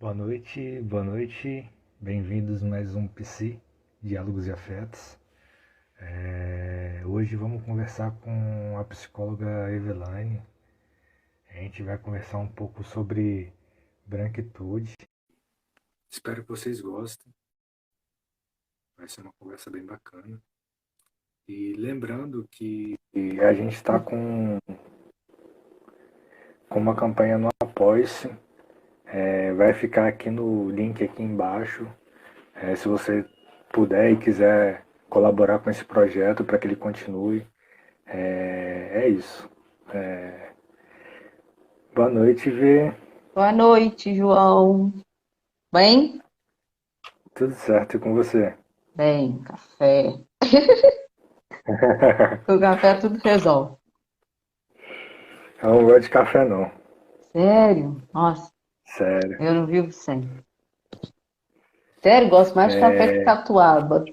Boa noite, bem-vindos a mais um PC, Diálogos e Afetos. Hoje vamos conversar com a psicóloga Eveline. A gente vai conversar um pouco sobre branquitude. Espero que vocês gostem, vai ser uma conversa bem bacana. E lembrando que a gente está com uma campanha no Apoia-se. Vai ficar aqui no link aqui embaixo. Se você puder e quiser colaborar com esse projeto para que ele continue, é isso. Boa noite, Vê. Boa noite, João. Bem? Tudo certo e com você? Bem, café. Com café tudo resolve. Eu não gosto de café, não. Sério? Nossa, Sério. eu não vivo sem. Sério, gosto mais de café que catuaba.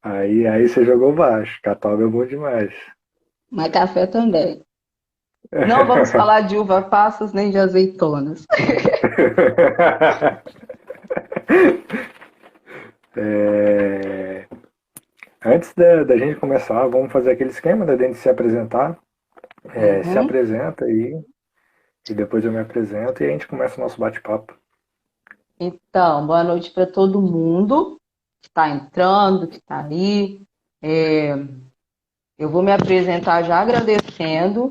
Aí você jogou baixo. Catuaba é bom demais. Mas café também. Não vamos falar de uva passas nem de azeitonas. É, Antes da gente começar, vamos fazer aquele esquema da gente se apresentar. Se Uhum. apresenta aí e depois eu me apresento e a gente começa o nosso bate-papo. Então, boa noite para todo mundo que está entrando, que está aí. É, eu vou me apresentar já agradecendo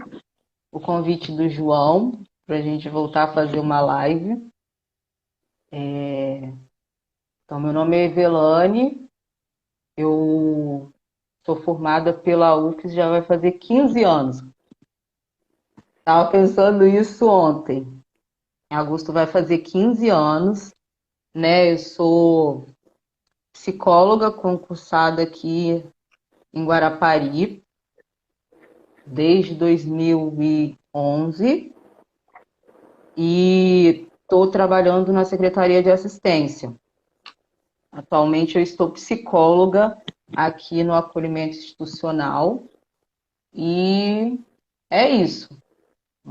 o convite do João para a gente voltar a fazer uma live. Então, meu nome é Evelane, eu sou formada pela UFES, já vai fazer 15 anos. Estava pensando isso ontem. Em agosto vai fazer 15 anos, né? Eu sou psicóloga concursada aqui em Guarapari desde 2011 e estou trabalhando na Secretaria de Assistência. Atualmente eu estou psicóloga aqui no acolhimento institucional e é isso.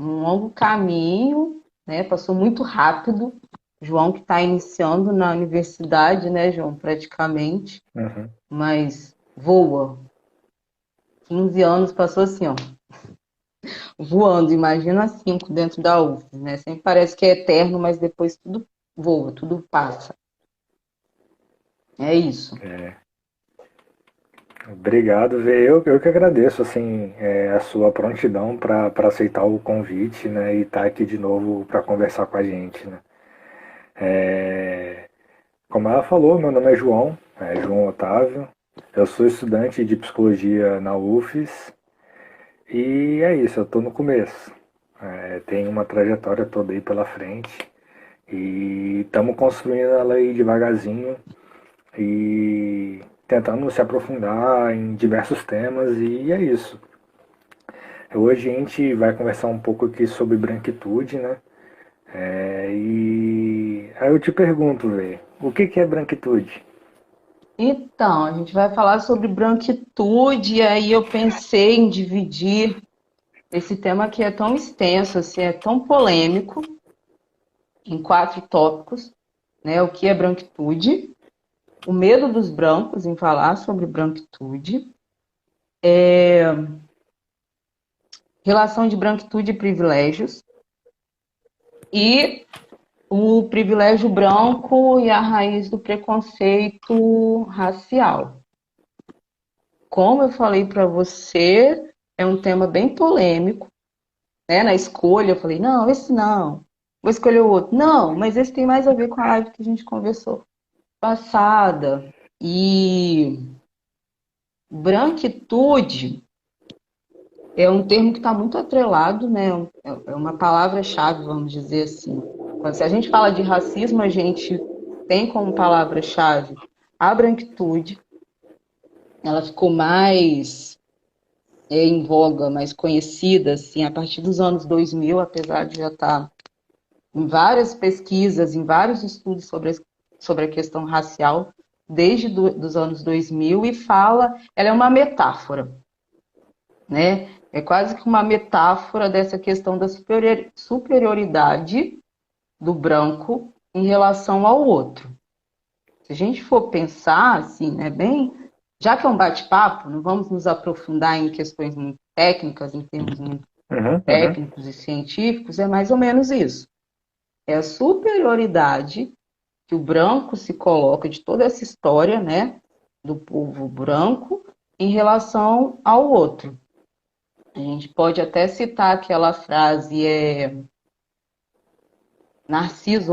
Um longo caminho, né? Passou muito rápido. João que está iniciando na universidade, né, João, praticamente, Uhum. mas voa. 15 anos passou assim, ó, voando. Imagina 5 dentro da UFES, né? Sempre parece que é eterno, mas depois tudo voa, tudo passa. É isso. Obrigado, Vê. Eu que agradeço assim, a sua prontidão para aceitar o convite, né, e estar aqui de novo para conversar com a gente, né. Como ela falou, meu nome é João, João Otávio. Eu sou estudante de psicologia na UFES e é isso, eu estou no começo. Tenho uma trajetória toda aí pela frente e estamos construindo ela aí devagarzinho e tentando se aprofundar em diversos temas e é isso. Hoje a gente vai conversar um pouco aqui sobre branquitude, né? E aí eu te pergunto, Vê, o que é branquitude? Então, a gente vai falar sobre branquitude, e aí eu pensei em dividir esse tema que é tão extenso, assim, é tão polêmico, em 4 tópicos, né? O que é branquitude, o medo dos brancos em falar sobre branquitude, relação de branquitude e privilégios, e o privilégio branco e a raiz do preconceito racial. Como eu falei para você, é um tema bem polêmico, né? Na escolha, eu falei, não, esse não, vou escolher o outro. Não, mas esse tem mais a ver com a live que a gente conversou passada. E branquitude é um termo que está muito atrelado, né? É uma palavra-chave, vamos dizer assim. Quando se a gente fala de racismo, a gente tem como palavra-chave a branquitude. Ela ficou mais em voga, mais conhecida, assim, a partir dos anos 2000, apesar de já estar em várias pesquisas, em vários estudos sobre a questão racial, desde dos anos 2000, e fala, ela é uma metáfora, né? É quase que uma metáfora dessa questão da superioridade do branco em relação ao outro. Se a gente for pensar, assim, né, bem, já que é um bate-papo, não vamos nos aprofundar em questões muito técnicas, em termos muito Uhum. técnicos e científicos, é mais ou menos isso. É a superioridade que o branco se coloca de toda essa história, né, do povo branco em relação ao outro. A gente pode até citar aquela frase, Narciso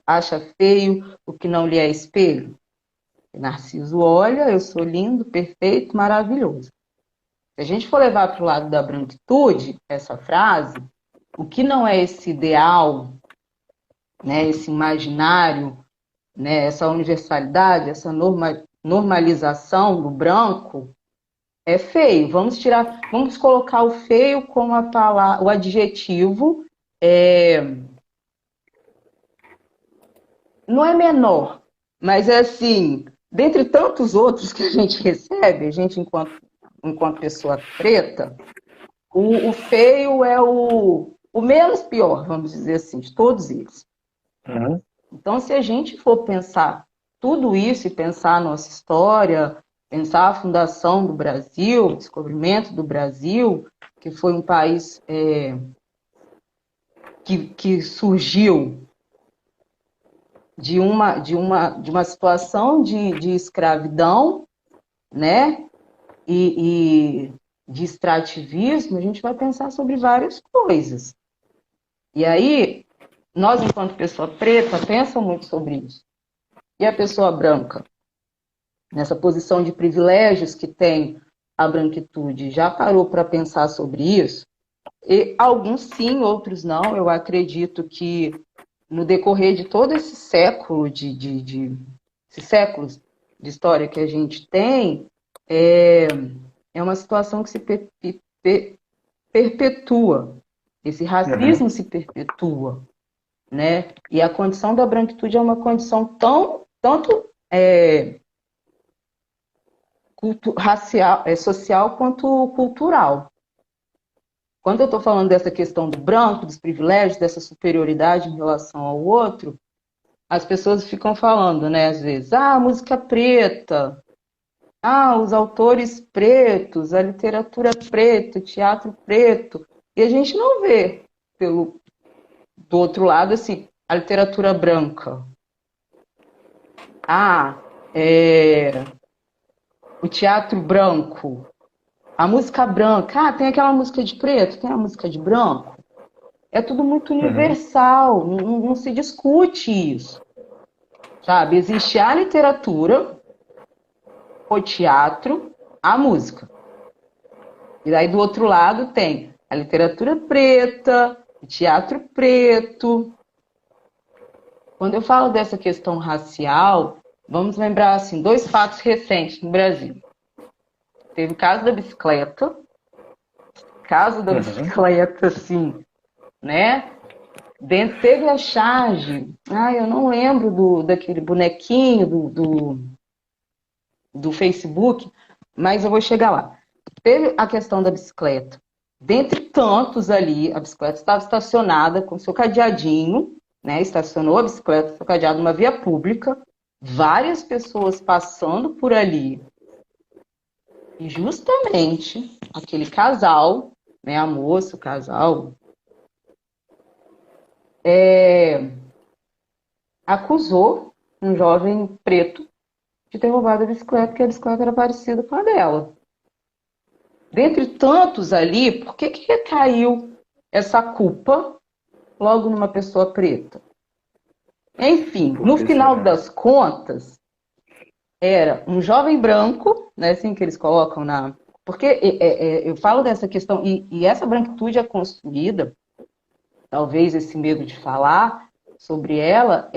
acha feio o que não lhe é espelho. Narciso olha, eu sou lindo, perfeito, maravilhoso. Se a gente for levar para o lado da branquitude, essa frase, o que não é esse ideal, né, esse imaginário, né, essa universalidade, essa normalização do branco, é feio. Vamos colocar o feio como a palavra, o adjetivo, não é menor, mas é assim, dentre tantos outros que a gente recebe, a gente enquanto pessoa preta, o feio é o menos pior, vamos dizer assim, de todos eles. Uhum. Então, se a gente for pensar tudo isso e pensar a nossa história, pensar a fundação do Brasil, o descobrimento do Brasil, que foi um país que surgiu de uma situação de escravidão, né? E de extrativismo, a gente vai pensar sobre várias coisas. E aí, nós, enquanto pessoa preta, pensa muito sobre isso. E a pessoa branca, nessa posição de privilégios que tem a branquitude, já parou para pensar sobre isso? E alguns sim, outros não. Eu acredito que no decorrer de todo esse século esses séculos de história que a gente tem, é uma situação que se perpetua. Esse Uhum. racismo se perpetua, né? E a condição da branquitude é uma condição tanto racial, social quanto cultural. Quando eu estou falando dessa questão do branco, dos privilégios, dessa superioridade em relação ao outro, as pessoas ficam falando, né, às vezes, música preta, os autores pretos, a literatura preta, o teatro preto, e a gente não vê do outro lado, assim, a literatura branca. O teatro branco, a música branca. Tem aquela música de preto, tem a música de branco. É tudo muito Uhum. universal, não se discute isso, sabe? Existe a literatura, o teatro, a música. E daí do outro lado tem a literatura preta, o teatro preto. Quando eu falo dessa questão racial, vamos lembrar assim, dois fatos recentes no Brasil. Teve o caso da Uhum. bicicleta, assim, né? Teve a charge, eu não lembro daquele bonequinho do Facebook, mas eu vou chegar lá. Teve a questão da bicicleta. Dentre tantos ali, a bicicleta estava estacionada com seu cadeadinho, né? Estacionou a bicicleta, seu cadeado numa via pública, várias pessoas passando por ali. E justamente aquele casal, né? A moça, o casal, acusou um jovem preto de ter roubado a bicicleta, porque a bicicleta era parecida com a dela. Dentre tantos ali, por que recaiu essa culpa logo numa pessoa preta? Enfim, no Porque final será? das contas, era um jovem branco, né, assim que eles colocam na... Porque eu falo dessa questão, e essa branquitude é construída, talvez esse medo de falar sobre ela,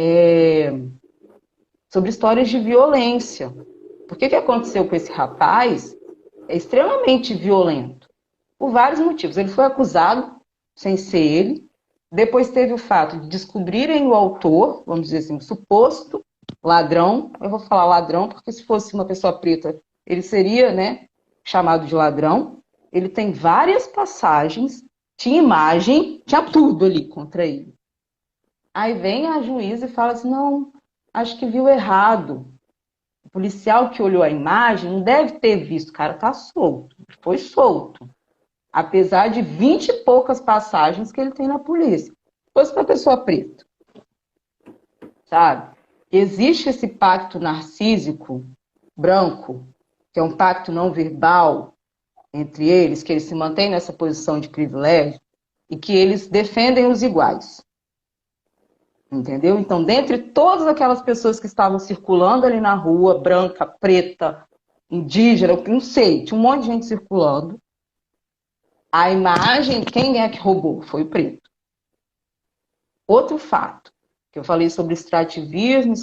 sobre histórias de violência. Por que aconteceu com esse rapaz? É extremamente violento, por vários motivos. Ele foi acusado, sem ser ele. Depois teve o fato de descobrirem o autor, vamos dizer assim, o suposto ladrão. Eu vou falar ladrão porque se fosse uma pessoa preta, ele seria, né, chamado de ladrão. ele tem várias passagens, tinha imagem, tinha tudo ali contra ele. Aí vem a juíza e fala assim, não, acho que viu errado. O policial que olhou a imagem não deve ter visto, o cara tá solto, foi solto. Apesar de 20 e poucas passagens que ele tem na polícia. Se fosse para pessoa preta, sabe? Existe esse pacto narcísico, branco, que é um pacto não verbal entre eles, que eles se mantêm nessa posição de privilégio e que eles defendem os iguais. Entendeu? Então, dentre todas aquelas pessoas que estavam circulando ali na rua, branca, preta, indígena, não sei, tinha um monte de gente circulando, a imagem, quem é que roubou? Foi o preto. Outro fato, que eu falei sobre extrativismo,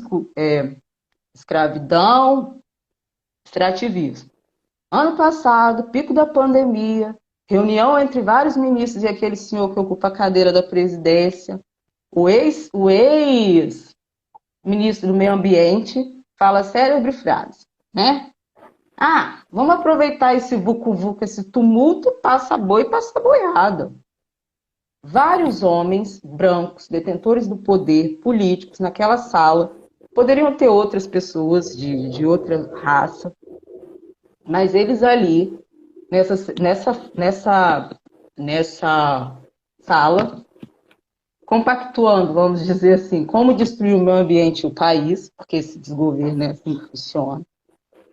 escravidão, extrativismo. Ano passado, pico da pandemia, reunião entre vários ministros e aquele senhor que ocupa a cadeira da presidência, o ex-ministro do Meio Ambiente fala célebre frase, né? Ah, vamos aproveitar esse vucu-vucu, esse tumulto, passa boi, passa boiada. Vários homens brancos, detentores do poder, políticos, naquela sala, poderiam ter outras pessoas de outra raça, mas eles ali, nessa sala, compactuando, vamos dizer assim, como destruir o meio ambiente e o país, porque esse desgoverno é assim que funciona.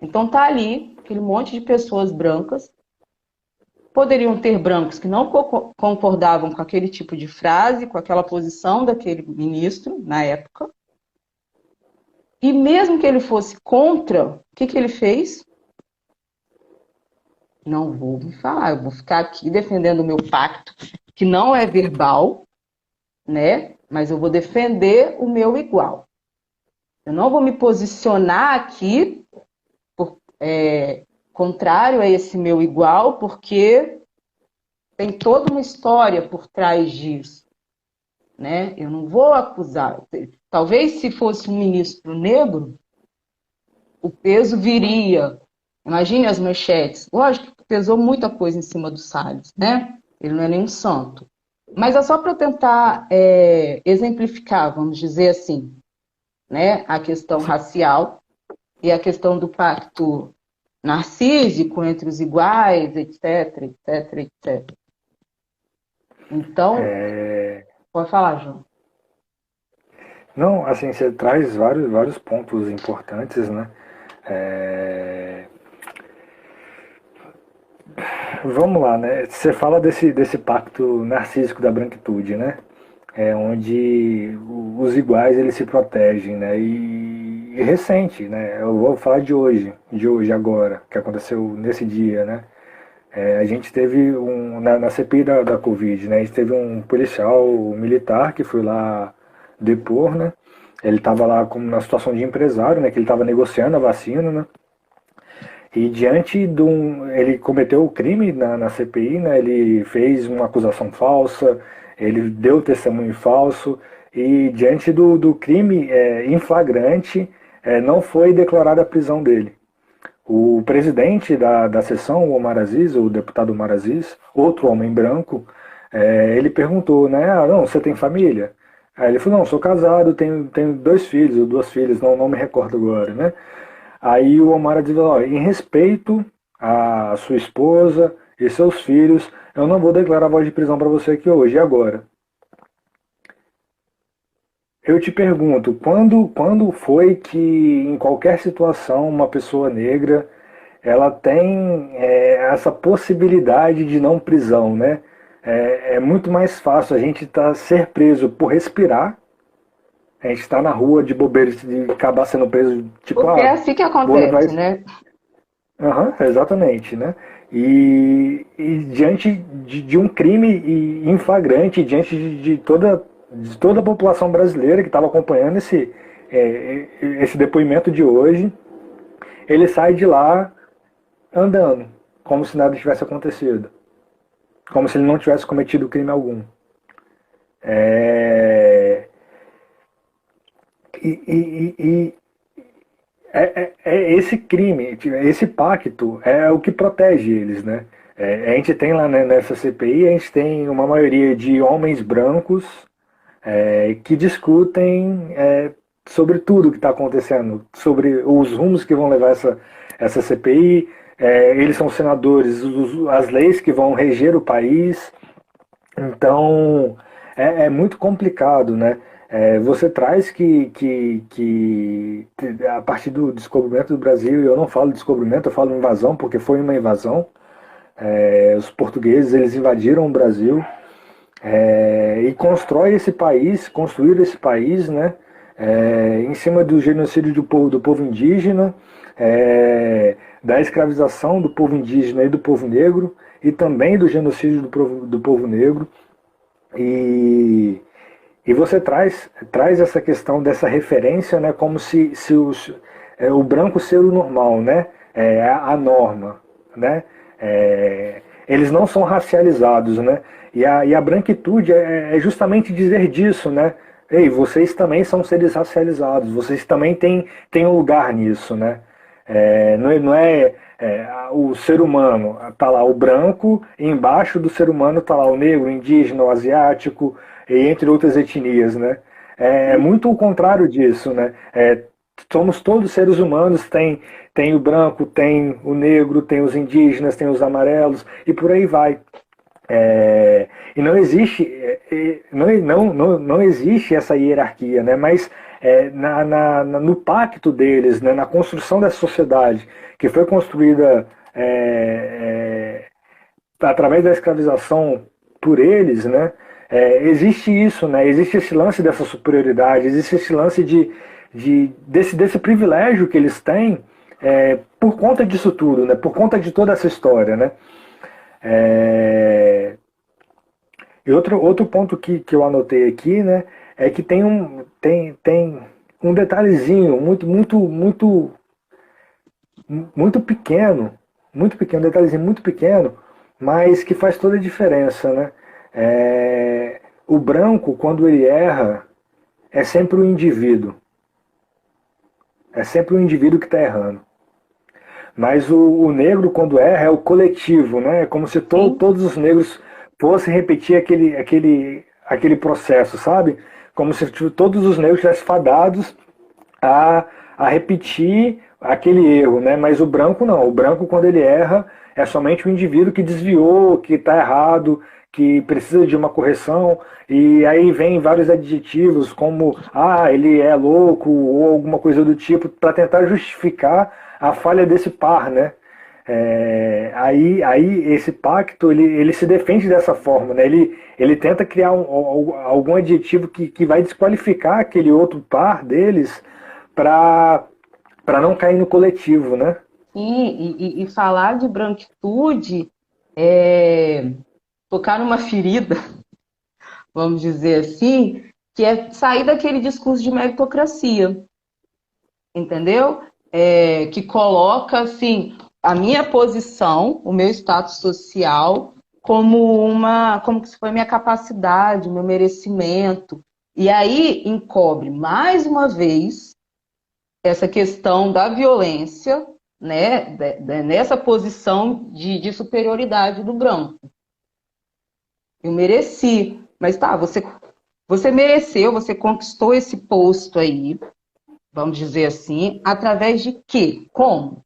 Então tá ali, aquele monte de pessoas brancas, poderiam ter brancos que não concordavam com aquele tipo de frase, com aquela posição daquele ministro na época. E mesmo que ele fosse contra, o que ele fez? Não vou me falar, eu vou ficar aqui defendendo o meu pacto, que não é verbal, né? Mas eu vou defender o meu igual. Eu não vou me posicionar aqui contrário a esse meu igual, porque tem toda uma história por trás disso, né? Eu não vou acusar. Talvez se fosse um ministro negro, o peso viria. Imagine as manchetes. Lógico que pesou muita coisa em cima do Salles, né? Ele não é nenhum santo. Mas é só para tentar exemplificar, vamos dizer assim, né? A questão racial e a questão do pacto narcísico entre os iguais, etc, etc, etc. Então, pode falar, João. Não, assim, você traz vários pontos importantes, né? Vamos lá, né? Você fala desse pacto narcísico da branquitude, né? Onde os iguais eles se protegem, né? E recente, né? Eu vou falar de hoje agora, que aconteceu nesse dia, né? A gente teve na CPI da Covid, né? A gente teve um policial militar que foi lá depor, né? Ele estava lá como na situação de empresário, né? Que ele estava negociando a vacina, né? E diante de ele cometeu o crime na CPI, né? Ele fez uma acusação falsa, ele deu testemunho falso e diante do crime em flagrante não foi declarada a prisão dele. O presidente da sessão, o Omar Aziz, o deputado Omar Aziz, outro homem branco, ele perguntou, né? Ah, não, você tem família? Aí ele falou, não, sou casado, tenho 2 filhos ou 2 filhas, não me recordo agora, né? Aí o Omar diz, ó, em respeito à sua esposa e seus filhos, eu não vou declarar voz de prisão para você aqui hoje, e agora? Eu te pergunto, quando foi que em qualquer situação uma pessoa negra ela tem essa possibilidade de não prisão, né? É muito mais fácil a gente ser preso por respirar. A gente está na rua de bobeira e acabar sendo preso, tipo, Porque é assim que vou levar acontece, isso. né? Uhum, exatamente, né? E diante de um crime em flagrante, diante de toda a população brasileira que estava acompanhando esse depoimento de hoje, ele sai de lá andando, como se nada tivesse acontecido, como se ele não tivesse cometido crime algum. E esse crime, esse pacto é o que protege eles, né? A gente tem lá, né, nessa CPI, a gente tem uma maioria de homens brancos que discutem sobre tudo que está acontecendo, sobre os rumos que vão levar essa CPI. Eles são senadores, as leis que vão reger o país. Então, é muito complicado, né? Você traz que a partir do descobrimento do Brasil, e eu não falo descobrimento, eu falo invasão, porque foi uma invasão. Os portugueses, eles invadiram o Brasil, e construíram esse país, né? Em cima do genocídio do povo indígena, da escravização do povo indígena e do povo negro, e também do genocídio do povo negro. E, e você traz essa questão dessa referência, né, como se o branco ser o normal, né, a norma, né, eles não são racializados, né, e a branquitude é justamente dizer disso, né, ei, vocês também são seres racializados, vocês também têm um lugar nisso, né, não é o ser humano, tá lá o branco, e embaixo do ser humano tá lá o negro, o indígena, o asiático, e entre outras etnias, né? É muito o contrário disso, né? Somos todos seres humanos, tem o branco, tem o negro, tem os indígenas, tem os amarelos, e por aí vai. E não existe, não existe essa hierarquia, né? Mas no pacto deles, né? Na construção dessa sociedade que foi construída através da escravização por eles, né? Existe isso, né? Existe esse lance dessa superioridade, existe esse lance desse privilégio que eles têm por conta disso tudo, né? Por conta de toda essa história, né? E outro ponto que eu anotei aqui, né, é que tem um detalhezinho muito pequeno, um detalhezinho muito pequeno, mas que faz toda a diferença, né? O branco, quando ele erra, é sempre o indivíduo. É sempre o indivíduo que está errando. Mas o negro, quando erra, é o coletivo, né? É como se todos os negros fossem repetir aquele processo, sabe? Como se todos os negros estivessem fadados a repetir aquele erro, né? Mas o branco não. O branco, quando ele erra, é somente o indivíduo que desviou, que está errado, que precisa de uma correção. E aí vem vários adjetivos como ele é louco ou alguma coisa do tipo para tentar justificar a falha desse par, né? Aí esse pacto ele se defende dessa forma, né? Ele tenta criar algum adjetivo que vai desqualificar aquele outro par deles para não cair no coletivo, né? Sim, e falar de branquitude é tocar numa ferida, vamos dizer assim, que é sair daquele discurso de meritocracia, entendeu? Que coloca, assim, a minha posição, o meu status social, como que se foi minha capacidade, meu merecimento. E aí encobre, mais uma vez, essa questão da violência, né, nessa posição de superioridade do branco. Eu mereci, mas tá, você mereceu, você conquistou esse posto aí, vamos dizer assim, através de quê? Como?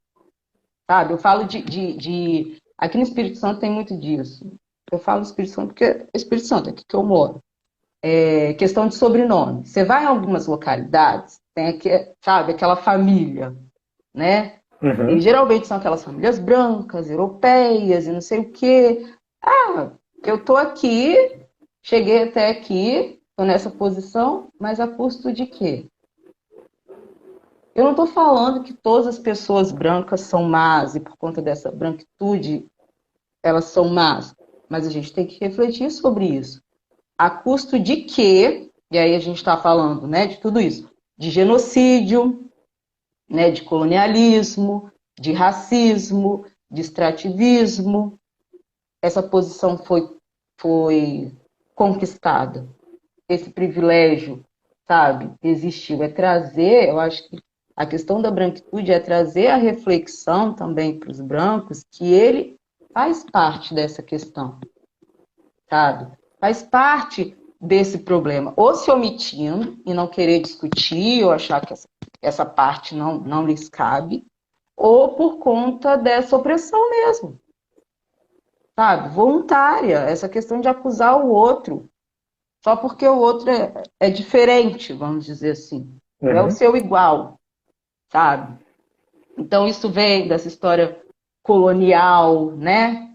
Sabe? Eu falo aqui no Espírito Santo tem muito disso. Eu falo Espírito Santo porque é Espírito Santo, é aqui que eu moro. Questão de sobrenome. Você vai em algumas localidades, tem aqui, sabe, aquela família, né? Uhum. E geralmente são aquelas famílias brancas, europeias e não sei o quê. Eu tô aqui, cheguei até aqui, tô nessa posição, mas a custo de quê? Eu não estou falando que todas as pessoas brancas são más e por conta dessa branquitude elas são más, mas a gente tem que refletir sobre isso. A custo de quê? E aí a gente está falando, né, de tudo isso, de genocídio, né, de colonialismo, de racismo, de extrativismo. Essa posição foi conquistada. Esse privilégio, sabe, existiu. É trazer, eu acho que a questão da branquitude é trazer a reflexão também para os brancos que faz parte dessa questão, sabe? Faz parte desse problema. Ou se omitindo e não querer discutir, ou achar que essa parte não lhes cabe, ou por conta dessa opressão mesmo, sabe? Voluntária, essa questão de acusar o outro, só porque o outro é diferente, vamos dizer assim. Não é o Uhum. seu igual, sabe? Então isso vem dessa história colonial, né?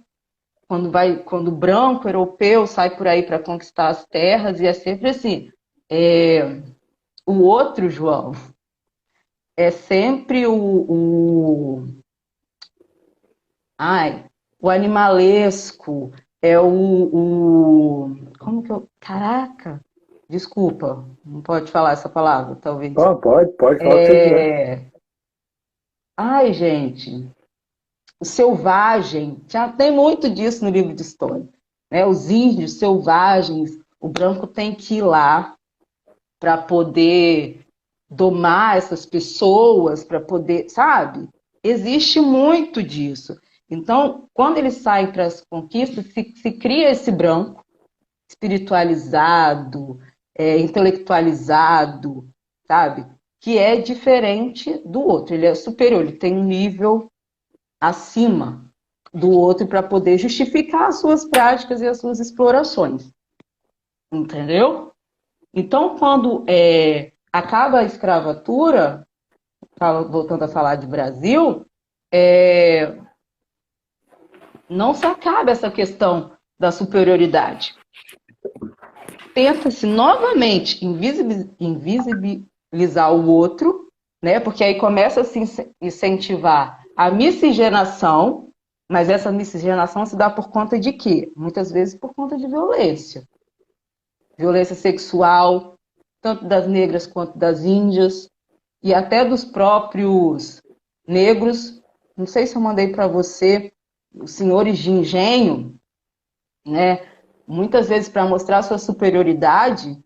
Quando o branco europeu sai por aí para conquistar as terras, e é sempre assim, o outro, João, é sempre ai, o animalesco, é como que eu, caraca, desculpa, não pode falar essa palavra, talvez. Oh, pode falar o que você quiser. Ai, gente, o selvagem, já tem muito disso no livro de história, né? Os índios selvagens, o branco tem que ir lá para poder domar essas pessoas, para poder, sabe? Existe muito disso. Então, quando eles saem para as conquistas, se cria esse branco espiritualizado, intelectualizado, sabe? Que é diferente do outro. Ele é superior, ele tem um nível acima do outro para poder justificar as suas práticas e as suas explorações. Entendeu? Então, quando acaba a escravatura, voltando a falar de Brasil, não se acaba essa questão da superioridade. Tenta-se novamente invisibilizar o outro, né? Porque aí começa a se incentivar a miscigenação, mas essa miscigenação se dá por conta de quê? Muitas vezes por conta de violência. Violência sexual, tanto das negras quanto das índias, e até dos próprios negros. Não sei se eu mandei para você, os senhores de engenho, né? Muitas vezes, para mostrar sua superioridade,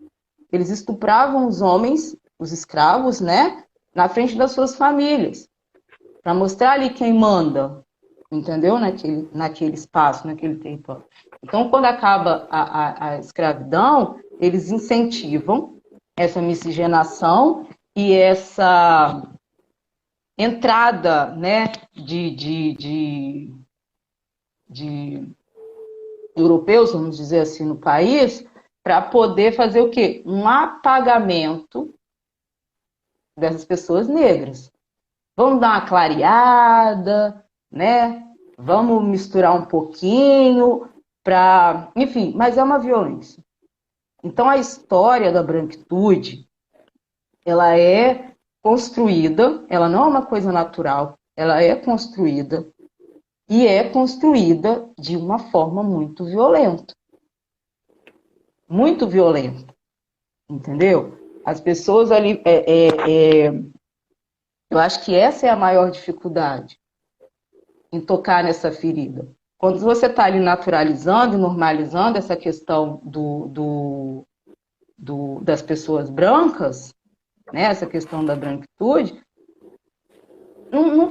eles estupravam os homens, os escravos, né? Na frente das suas famílias, para mostrar ali quem manda, entendeu? Naquele espaço, naquele território. Então, quando acaba a escravidão, eles incentivam essa miscigenação e essa entrada, né, de europeus, vamos dizer assim, no país, para poder fazer o quê? Um apagamento dessas pessoas negras. Vamos dar uma clareada, né? Vamos misturar um pouquinho para, enfim, mas é uma violência. Então a história da branquitude, ela é construída, ela não é uma coisa natural, ela é construída e é construída de uma forma muito violenta. Muito violenta, entendeu? As pessoas ali, eu acho que essa é a maior dificuldade em tocar nessa ferida. Quando você está ali naturalizando e normalizando essa questão das pessoas brancas, né, essa questão da branquitude, não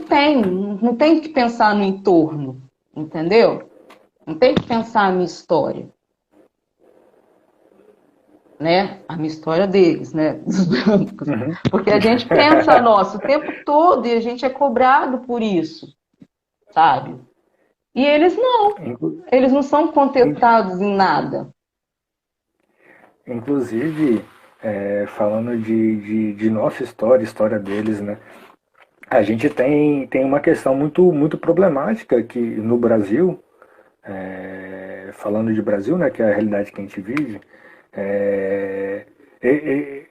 tem que pensar no entorno, entendeu? Não tem que pensar na minha história, né? A minha história deles, né? Dos brancos. Uhum. Porque a gente pensa nosso o tempo todo e a gente é cobrado por isso, sabe? E eles não são contentados em nada. Inclusive, falando de nossa história, história deles, né? A gente tem uma questão muito problemática que no Brasil, falando de Brasil, né, que é a realidade que a gente vive,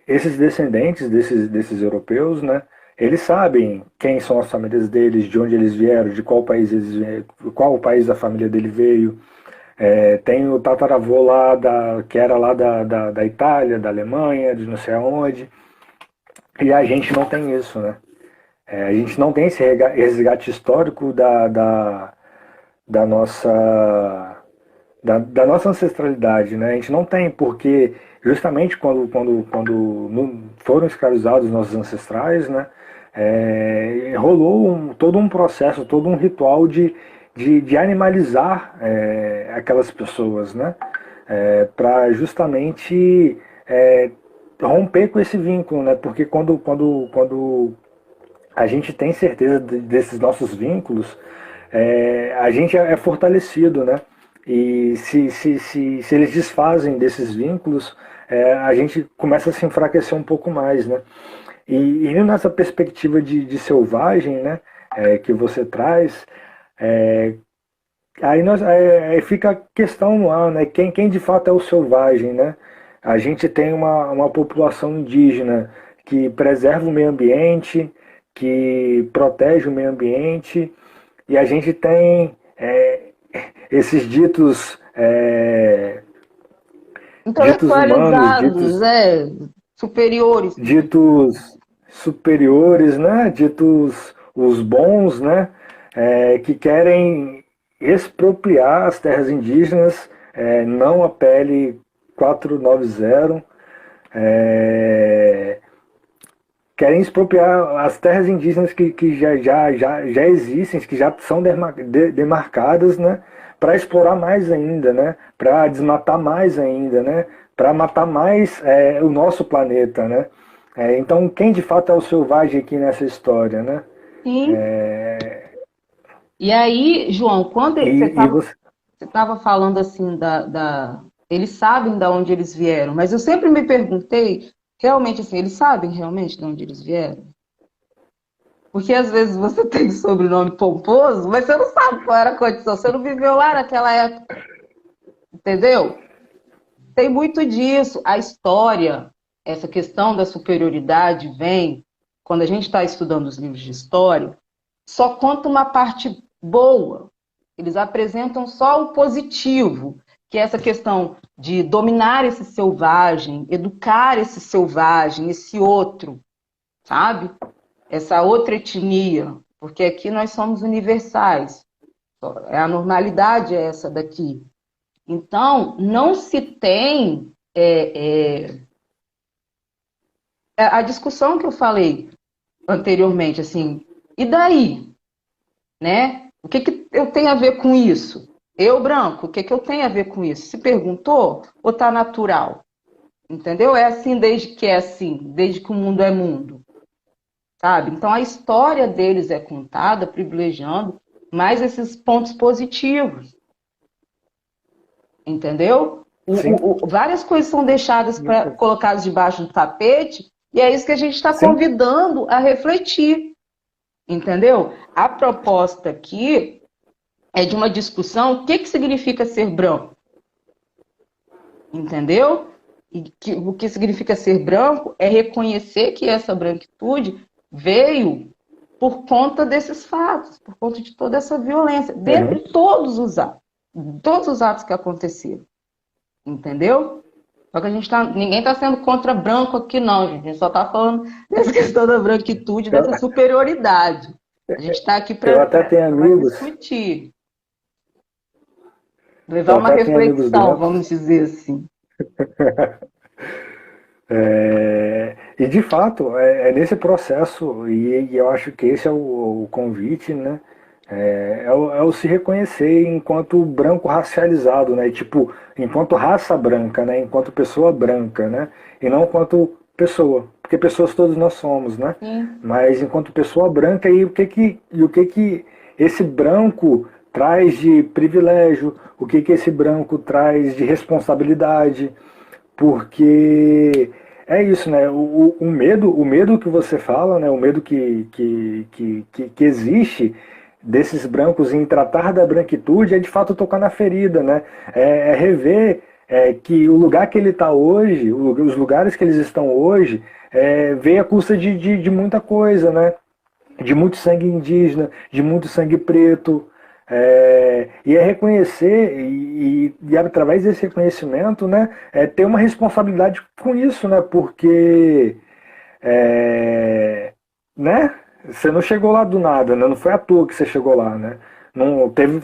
esses descendentes desses europeus, né, eles sabem quem são as famílias deles, de onde eles vieram, de qual país eles vieram, qual o país da família dele veio. Tem o tataravô lá, que era lá da Itália, da Alemanha, de não sei aonde. E a gente não tem isso, né? A gente não tem esse resgate histórico da nossa da nossa ancestralidade, né? A gente não tem, porque justamente quando foram escravizados os nossos ancestrais, né? Rolou todo um processo, todo um ritual de animalizar aquelas pessoas, né? Para justamente romper com esse vínculo, né? Porque quando a gente tem certeza desses nossos vínculos, a gente é fortalecido, né? E se eles desfazem desses vínculos, a gente começa a se enfraquecer um pouco mais, né? E indo nessa perspectiva de selvagem, né? Que você traz, aí fica a questão no ar, né? Quem de fato é o selvagem, né? A gente tem uma população indígena que preserva o meio ambiente, que protege o meio ambiente, e a gente tem esses ditos humanos, Intelectualizados, superiores. ditos superiores, né? Ditos os bons, né? Que querem expropriar as terras indígenas, não a PL 490, querem expropriar as terras indígenas que já existem, que já são demarcadas, né? Para explorar mais ainda, né? Para desmatar mais ainda, né? Para matar mais o nosso planeta, né? Então, quem de fato é o selvagem aqui nessa história, né? Sim. E aí, João, quando você E você... estava falando assim eles sabem de onde eles vieram, mas eu sempre me perguntei, realmente assim, eles sabem realmente de onde eles vieram? Porque às vezes você tem sobrenome pomposo, mas você não sabe qual era a condição, você não viveu lá naquela época, entendeu? Tem muito disso. A história, essa questão da superioridade vem, quando a gente está estudando os livros de história, só conta uma parte boa. Eles apresentam só o positivo, que é essa questão de dominar esse selvagem, educar esse selvagem, esse outro, sabe? Essa outra etnia, porque aqui nós somos universais. A normalidade é essa daqui. Então, não se tem a discussão que eu falei anteriormente, assim, e daí, né? O que eu tenho a ver com isso? Eu, branco, o que eu tenho a ver com isso? Se perguntou ou tá natural? Entendeu? É assim desde que é assim, desde que o mundo é mundo, sabe? Então, a história deles é contada privilegiando mais esses pontos positivos, entendeu? Sim, Várias coisas são deixadas para colocadas debaixo do tapete, e é isso que a gente está sim, convidando a refletir, entendeu? A proposta aqui é de uma discussão, o que significa ser branco, entendeu? O que significa ser branco é reconhecer que essa branquitude veio por conta desses fatos, por conta de toda essa violência, dentre todos os atos que aconteceram. Entendeu? Só que ninguém está sendo contra branco aqui, não, gente. A gente só está falando dessa questão da branquitude, dessa superioridade. A gente está aqui eu até para tenho amigos, discutir, levar eu uma até tenho amigos reflexão, brancos. vamos dizer assim. E de fato, nesse processo, e eu acho que esse é o convite, né? É o se reconhecer enquanto branco racializado, né? Tipo, enquanto raça branca, né? Enquanto pessoa branca, né? E não enquanto pessoa, porque pessoas todos nós somos, né? Sim. Mas enquanto pessoa branca, e o que que esse branco traz de privilégio, o que que esse branco traz de responsabilidade, porque é isso, né? O medo que você fala, né? O medo que existe desses brancos em tratar da branquitude é de fato tocar na ferida, né? É rever que o lugar que ele está hoje, os lugares que eles estão hoje, veio à custa de muita coisa, né? De muito sangue indígena, de muito sangue preto. E é reconhecer, e através desse reconhecimento, né, ter uma responsabilidade com isso, né, porque né, você não chegou lá do nada, né, não foi à toa que você chegou lá, né, não, teve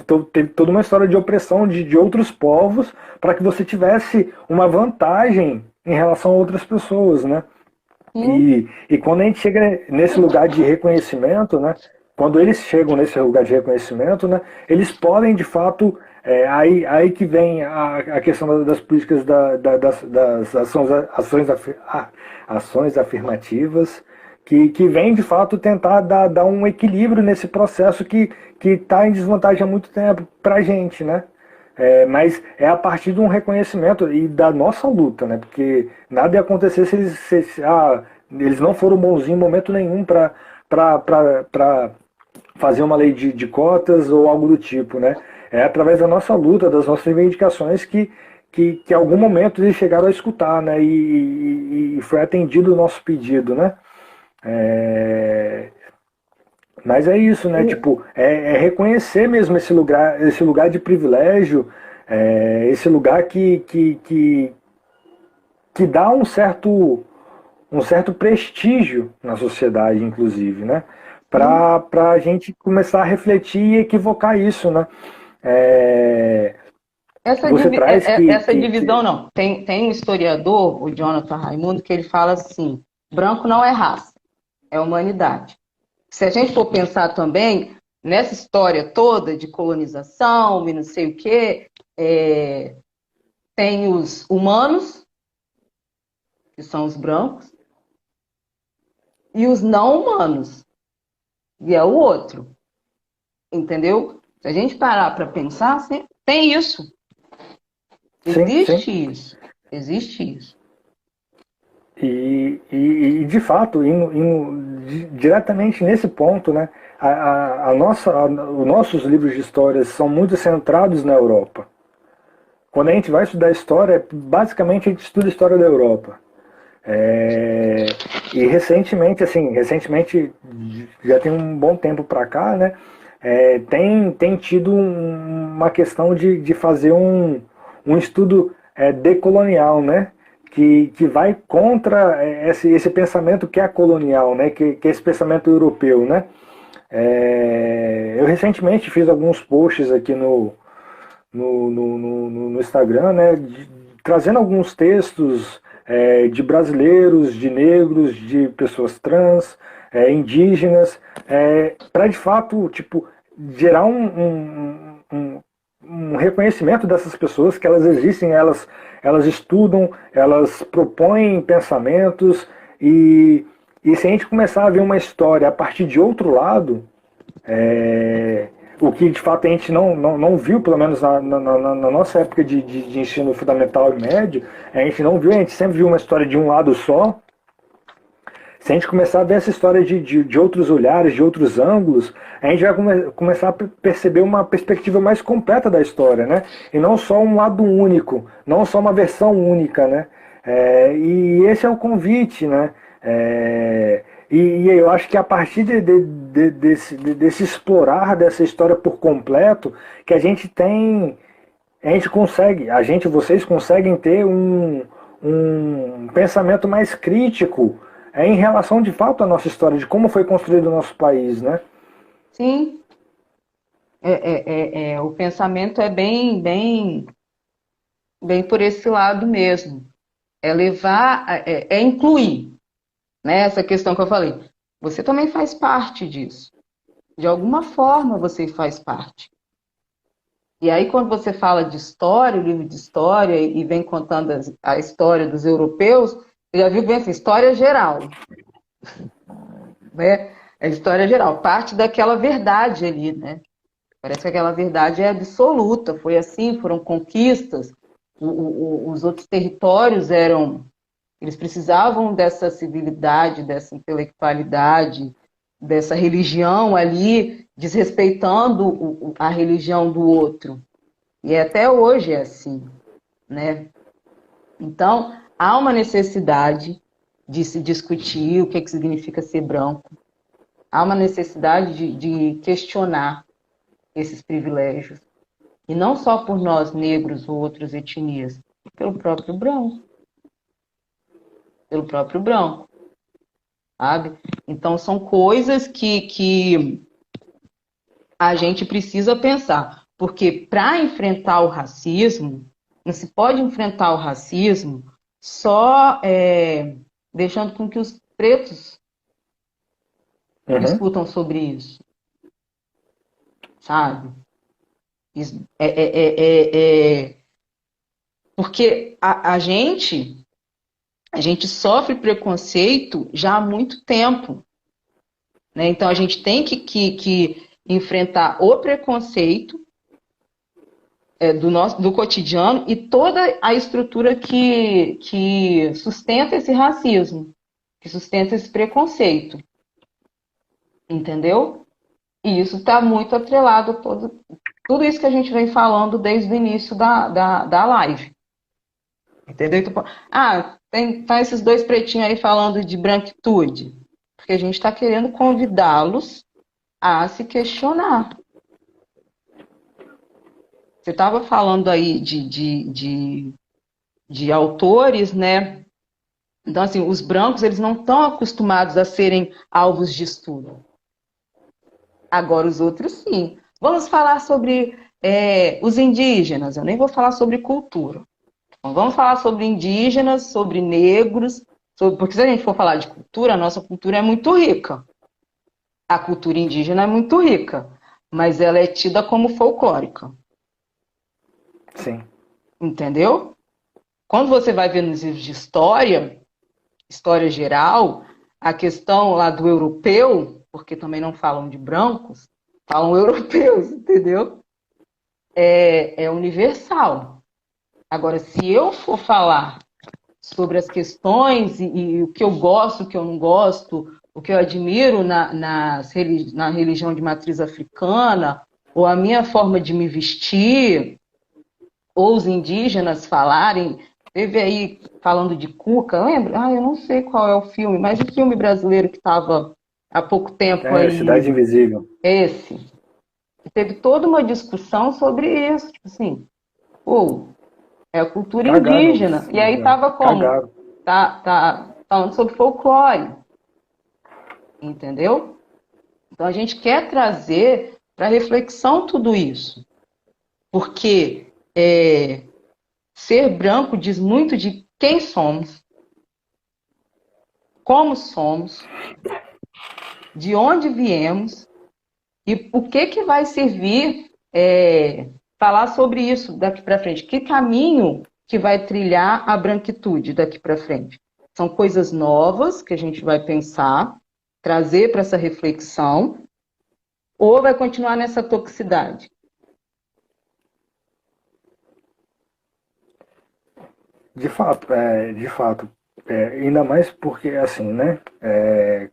toda uma história de opressão de outros povos para que você tivesse uma vantagem em relação a outras pessoas, né. Sim. E quando a gente chega nesse lugar de reconhecimento, né, quando eles chegam nesse lugar de reconhecimento, né, eles podem, de fato, aí que vem a questão das políticas das ações afirmativas, que vem, de fato, tentar dar um equilíbrio nesse processo que está em desvantagem há muito tempo para a gente, né? Mas é a partir de um reconhecimento e da nossa luta, né? Porque nada ia acontecer eles não foram bonzinhos em momento nenhum para fazer uma lei de cotas ou algo do tipo, né? É através da nossa luta, das nossas reivindicações que em algum momento eles chegaram a escutar, né? E foi atendido o nosso pedido, né? É, mas é isso, né? Tipo, é reconhecer mesmo esse lugar de privilégio, esse lugar que dá um certo prestígio na sociedade, inclusive, né? Para a gente começar a refletir e equivocar isso, né? É, você traz Essa divisão não. Tem um historiador, o Jonathan Raimundo, que ele fala assim: branco não é raça, é humanidade. Se a gente for pensar também nessa história toda de colonização e não sei o quê, tem os humanos, que são os brancos, e os não humanos, e é o outro. Entendeu? Se a gente parar para pensar, tem isso. sim, sim. Existe isso. Existe isso. De fato, diretamente nesse ponto, né, os nossos livros de histórias são muito centrados na Europa. Quando a gente vai estudar história, basicamente a gente estuda a história da Europa. E recentemente, já tem um bom tempo para cá, né, tem tido uma questão de fazer um estudo decolonial, né, que vai contra esse pensamento que é colonial, né, que é esse pensamento europeu, né. Eu recentemente fiz alguns posts aqui no Instagram, né, trazendo alguns textos de brasileiros, de negros, de pessoas trans, indígenas, para de fato tipo, gerar um reconhecimento dessas pessoas, que elas existem, elas estudam, elas propõem pensamentos, e se a gente começar a ver uma história a partir de outro lado, o que de fato a gente não viu, pelo menos na nossa época de ensino fundamental e médio, a gente não viu, a gente sempre viu uma história de um lado só. Se a gente começar a ver essa história de outros olhares, de outros ângulos, a gente vai começar a perceber uma perspectiva mais completa da história, né? E não só um lado único, não só uma versão única, né? E esse é o convite, né? E eu acho que a partir desse explorar dessa história por completo, que vocês conseguem ter um pensamento mais crítico em relação de fato à nossa história, de como foi construído o nosso país, né? Sim. O pensamento é bem por esse lado mesmo. É levar, incluir, né? Essa questão que eu falei. Você também faz parte disso. De alguma forma você faz parte. E aí, quando você fala de história, o livro de história, e vem contando a história dos europeus, você já viu bem assim, história geral. Né? É história geral, parte daquela verdade ali, né? Parece que aquela verdade é absoluta, foi assim, foram conquistas, os outros territórios eles precisavam dessa civilidade, dessa intelectualidade, dessa religião ali, desrespeitando a religião do outro. E até hoje é assim, né? Então, há uma necessidade de se discutir o que significa ser branco. Há uma necessidade de questionar esses privilégios. E não só por nós, negros ou outras etnias, pelo próprio branco. Pelo próprio branco. Sabe? Então, são coisas que a gente precisa pensar. Porque para enfrentar o racismo, não se pode enfrentar o racismo só deixando com que os pretos discutam sobre isso. sabe? Isso é. Porque a gente sofre preconceito já há muito tempo, né? Então a gente tem que enfrentar o preconceito do cotidiano e toda a estrutura que sustenta esse racismo, que sustenta esse preconceito, entendeu? E isso está muito atrelado a tudo isso que a gente vem falando desde o início da live. Entendeu? Então, tá esses dois pretinhos aí falando de branquitude. Porque a gente está querendo convidá-los a se questionar. Você estava falando aí de autores, né? Então, assim, os brancos, eles não estão acostumados a serem alvos de estudo. Agora, os outros, sim. Vamos falar sobre os indígenas. Eu nem vou falar sobre cultura. Então, vamos falar sobre indígenas, sobre negros, porque se a gente for falar de cultura, a nossa cultura é muito rica. A cultura indígena é muito rica, mas ela é tida como folclórica. Sim. Entendeu? Quando você vai ver nos livros de história geral, a questão lá do europeu, porque também não falam de brancos, falam europeus, entendeu? É universal. Agora, se eu for falar sobre as questões e o que eu gosto, o que eu não gosto, o que eu admiro na religião de matriz africana, ou a minha forma de me vestir, ou os indígenas falarem, teve aí falando de Cuca, lembra? Eu não sei qual é o filme, mas o filme brasileiro que estava há pouco tempo aí, Cidade Invisível. esse. Teve toda uma discussão sobre isso, tipo assim, é a cultura indígena. E aí tava como? Cagaram. Tá falando sobre folclore. Entendeu? Então a gente quer trazer para reflexão tudo isso. Porque ser branco diz muito de quem somos, como somos, de onde viemos e o que vai servir falar sobre isso daqui para frente. Que caminho que vai trilhar a branquitude daqui para frente? São coisas novas que a gente vai pensar, trazer para essa reflexão, ou vai continuar nessa toxicidade? De fato, ainda mais porque, assim, né,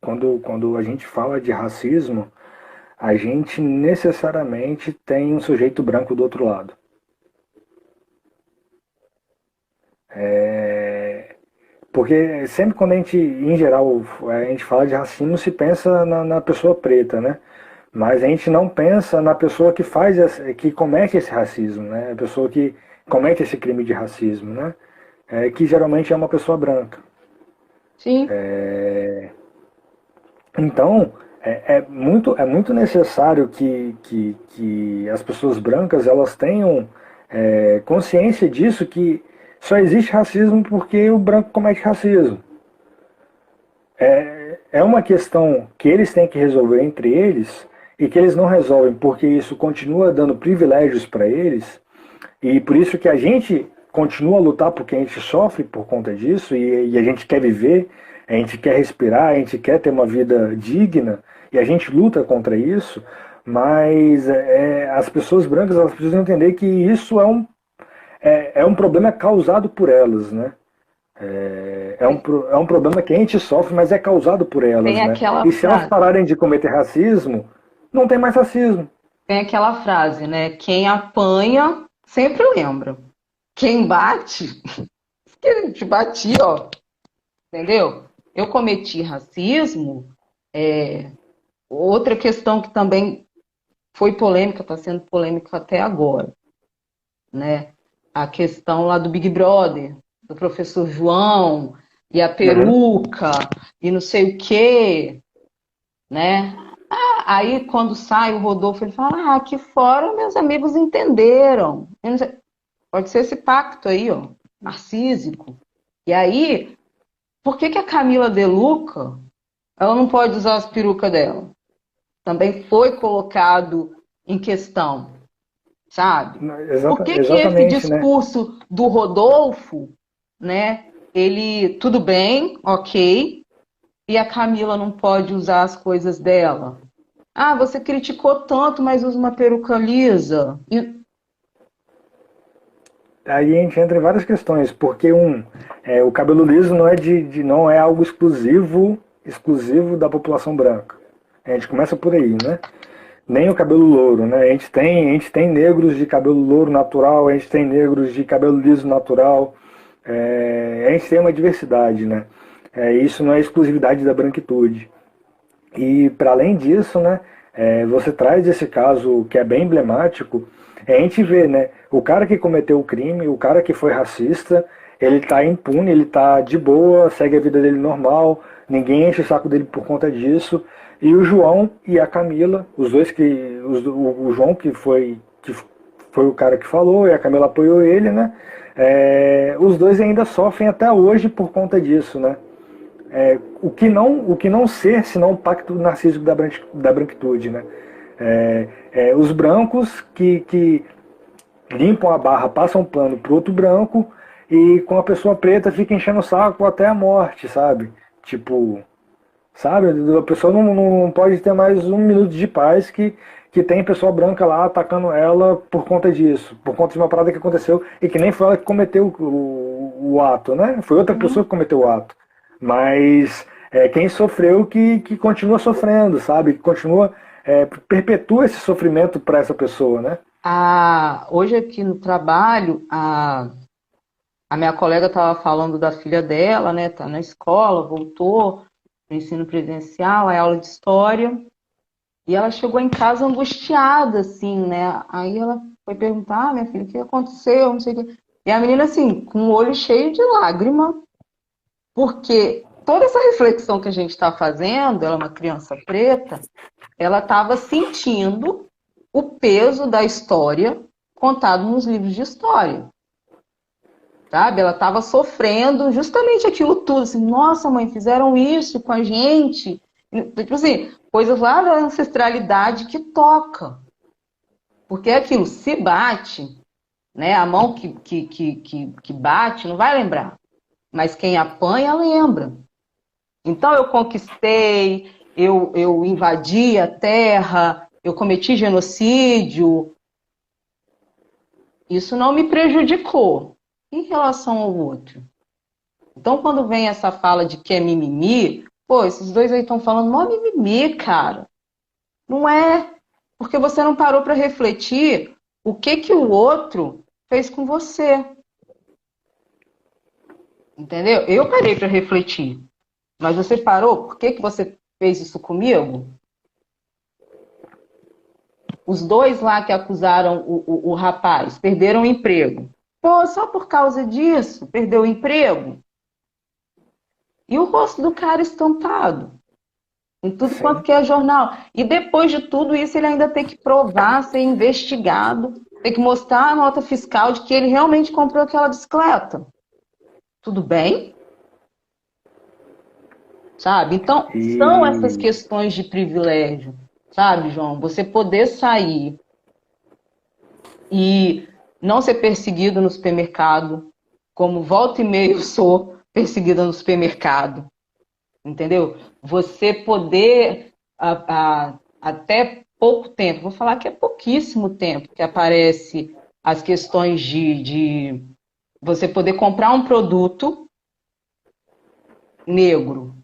quando a gente fala de racismo, a gente necessariamente tem um sujeito branco do outro lado. Porque sempre quando a gente, em geral, a gente fala de racismo, se pensa na pessoa preta, né? Mas a gente não pensa na pessoa que comete esse racismo, né? A pessoa que comete esse crime de racismo, né? Que geralmente é uma pessoa branca. Sim. Então, é muito necessário que as pessoas brancas elas tenham consciência disso, que só existe racismo porque o branco comete racismo. É uma questão que eles têm que resolver entre eles e que eles não resolvem porque isso continua dando privilégios para eles, e por isso que a gente continua a lutar porque a gente sofre por conta disso e a gente quer viver, a gente quer respirar, a gente quer ter uma vida digna e a gente luta contra isso, mas as pessoas brancas elas precisam entender que isso é um problema causado por elas, né? É um problema que a gente sofre, mas é causado por elas, Tem né? aquela E se elas frase. pararem de cometer racismo, não tem mais racismo. Tem aquela frase, né? Quem apanha sempre lembra. Quem bate, que te bati, ó. Entendeu? Eu cometi racismo. Outra questão que também foi polêmica, está sendo polêmica até agora, né? A questão lá do Big Brother, do professor João, e a peruca, e não sei o quê, né? Aí, quando sai o Rodolfo, ele fala, aqui fora meus amigos entenderam. Pode ser esse pacto aí, ó, narcísico. E aí, por que a Camila De Luca, ela não pode usar as perucas dela? Também foi colocado em questão, sabe? Por que que esse Exatamente, né? discurso do Rodolfo, né? Ele, tudo bem, ok, e a Camila não pode usar as coisas dela? Ah, você criticou tanto, mas usa uma peruca lisa. Aí a gente entra em várias questões, porque o cabelo liso não é não é algo exclusivo da população branca. A gente começa por aí, né? Nem o cabelo louro, né? A gente tem negros de cabelo louro natural, a gente tem negros de cabelo liso natural, a gente tem uma diversidade, né? Isso não é exclusividade da branquitude. E para além disso, né, você traz esse caso que é bem emblemático, a gente vê, né, o cara que cometeu o crime, o cara que foi racista, ele está impune, ele está de boa, segue a vida dele normal, ninguém enche o saco dele por conta disso. E o João e a Camila, os dois o João que foi o cara que falou e a Camila apoiou ele, né? Os dois ainda sofrem até hoje por conta disso, né? O que não ser senão o pacto narcísico da branquitude, né? Os brancos que limpam a barra, passam pano pro outro branco e com a pessoa preta fica enchendo o saco até a morte, sabe? Tipo, sabe? A pessoa não pode ter mais um minuto de paz que tem pessoa branca lá atacando ela por conta disso, por conta de uma parada que aconteceu e que nem foi ela que cometeu o ato, né? Foi outra pessoa que cometeu o ato. Mas quem sofreu que continua sofrendo, sabe? Que continua, perpetua esse sofrimento para essa pessoa, né? Hoje aqui no trabalho, a minha colega estava falando da filha dela, né? Tá na escola, voltou para o ensino presencial, é aula de história, e ela chegou em casa angustiada, assim, né? Aí ela foi perguntar, minha filha, o que aconteceu? Não sei o quê. E a menina, assim, com o olho cheio de lágrima, porque toda essa reflexão que a gente está fazendo, ela é uma criança preta, ela estava sentindo o peso da história contado nos livros de história. Sabe? Ela estava sofrendo justamente aquilo tudo. Assim, nossa, mãe, fizeram isso com a gente. Tipo assim, coisas lá da ancestralidade que toca. Porque é aquilo, se bate, né? A mão que bate não vai lembrar. Mas quem apanha, lembra. Então eu conquistei, eu invadi a terra, eu cometi genocídio. Isso não me prejudicou em relação ao outro. Então, quando vem essa fala de que é mimimi, pô, esses dois aí estão falando mó mimimi, cara. Não é, porque você não parou para refletir o que o outro fez com você. Entendeu? Eu parei para refletir. Mas você parou? Por que você fez isso comigo? Os dois lá que acusaram o rapaz perderam o emprego. Pô, só por causa disso, perdeu o emprego? E o rosto do cara estampado em tudo quanto Sim. que é jornal. E depois de tudo isso, ele ainda tem que provar, ser investigado, tem que mostrar a nota fiscal de que ele realmente comprou aquela bicicleta. Tudo bem? Sabe? Então, são essas E questões de privilégio, sabe, João? Você poder sair e não ser perseguido no supermercado, como volta e meia eu sou perseguida no supermercado, entendeu? Você poder, até pouco tempo, vou falar que é pouquíssimo tempo que aparece as questões de você poder comprar um produto negro,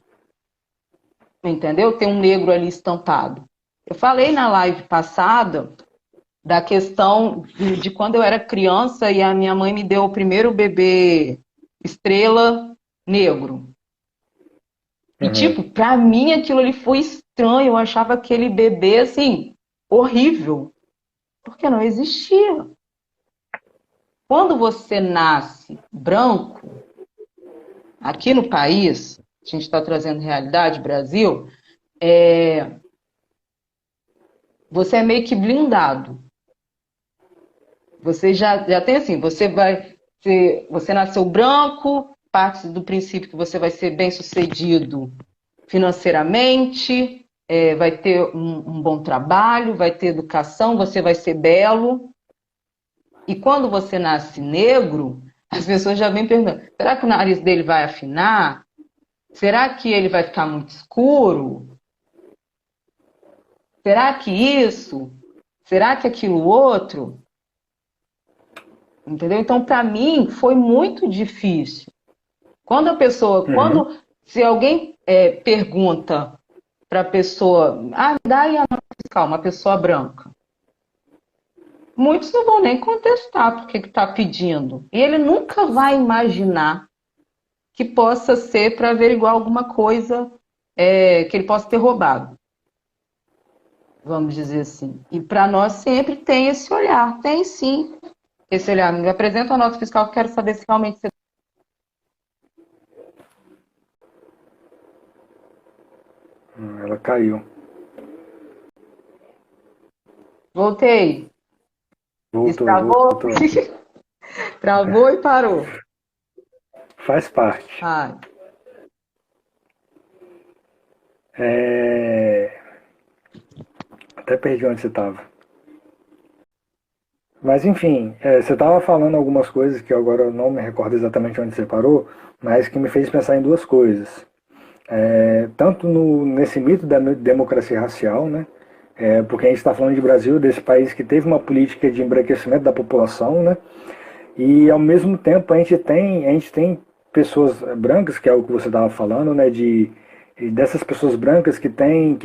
entendeu? Tem um negro ali estampado. Eu falei na live passada da questão de quando eu era criança e a minha mãe me deu o primeiro bebê estrela negro. E, uhum. tipo, pra mim aquilo ali foi estranho. Eu achava aquele bebê, assim, horrível. Porque não existia. Quando você nasce branco, aqui no país, a gente está trazendo realidade, Brasil, você é meio que blindado. Você já tem assim, você nasceu branco, parte do princípio que você vai ser bem sucedido financeiramente, vai ter um bom trabalho, vai ter educação, você vai ser belo. E quando você nasce negro, as pessoas já vêm perguntando: será que o nariz dele vai afinar? Será que ele vai ficar muito escuro? Será que isso? Será que aquilo outro? Entendeu? Então, para mim, foi muito difícil. Quando a pessoa, se alguém pergunta para a pessoa, dá aí a nota fiscal, uma pessoa branca. Muitos não vão nem contestar porque que está pedindo. E ele nunca vai imaginar que possa ser para averiguar alguma coisa que ele possa ter roubado. Vamos dizer assim. E para nós sempre tem esse olhar. Tem sim esse olhar. Me apresenta a nota fiscal que eu quero saber se realmente você... Ela caiu. Voltei. Voltou. Travou e parou. Faz parte. Até perdi onde você estava. Mas enfim, você estava falando algumas coisas que agora eu não me recordo exatamente onde você parou, mas que me fez pensar em duas coisas. Tanto nesse mito da democracia racial, né? Porque a gente está falando de Brasil, desse país que teve uma política de embranquecimento da população, né? E ao mesmo tempo a gente tem pessoas brancas, que é o que você estava falando, né? Dessas pessoas brancas que têm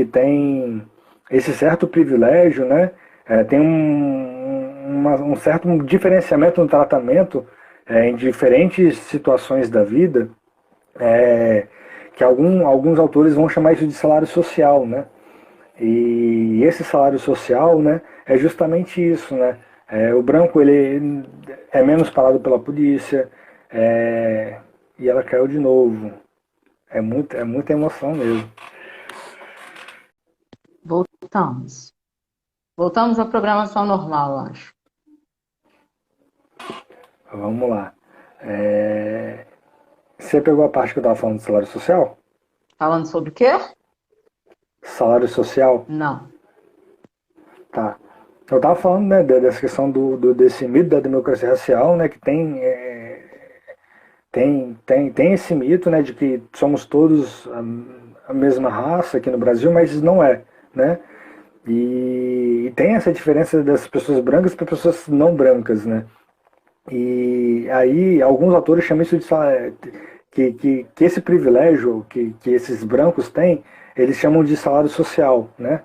esse certo privilégio, né? Tem um certo diferenciamento no tratamento em diferentes situações da vida, que alguns autores vão chamar isso de salário social, né? E esse salário social, né, é justamente isso, né? O branco ele é menos parado pela polícia, e ela caiu de novo. É muita emoção mesmo. Voltamos à programação normal, acho. Vamos lá. Você pegou a parte que eu estava falando do salário social? Falando sobre o quê? Salário social? Não. Tá. Eu estava falando, né, dessa questão desse mito da democracia racial, né, que tem esse mito, né, de que somos todos a mesma raça aqui no Brasil, mas não é, né? E tem essa diferença das pessoas brancas para pessoas não brancas, né? E aí alguns autores chamam isso de que esse privilégio que esses brancos têm, eles chamam de salário social, né?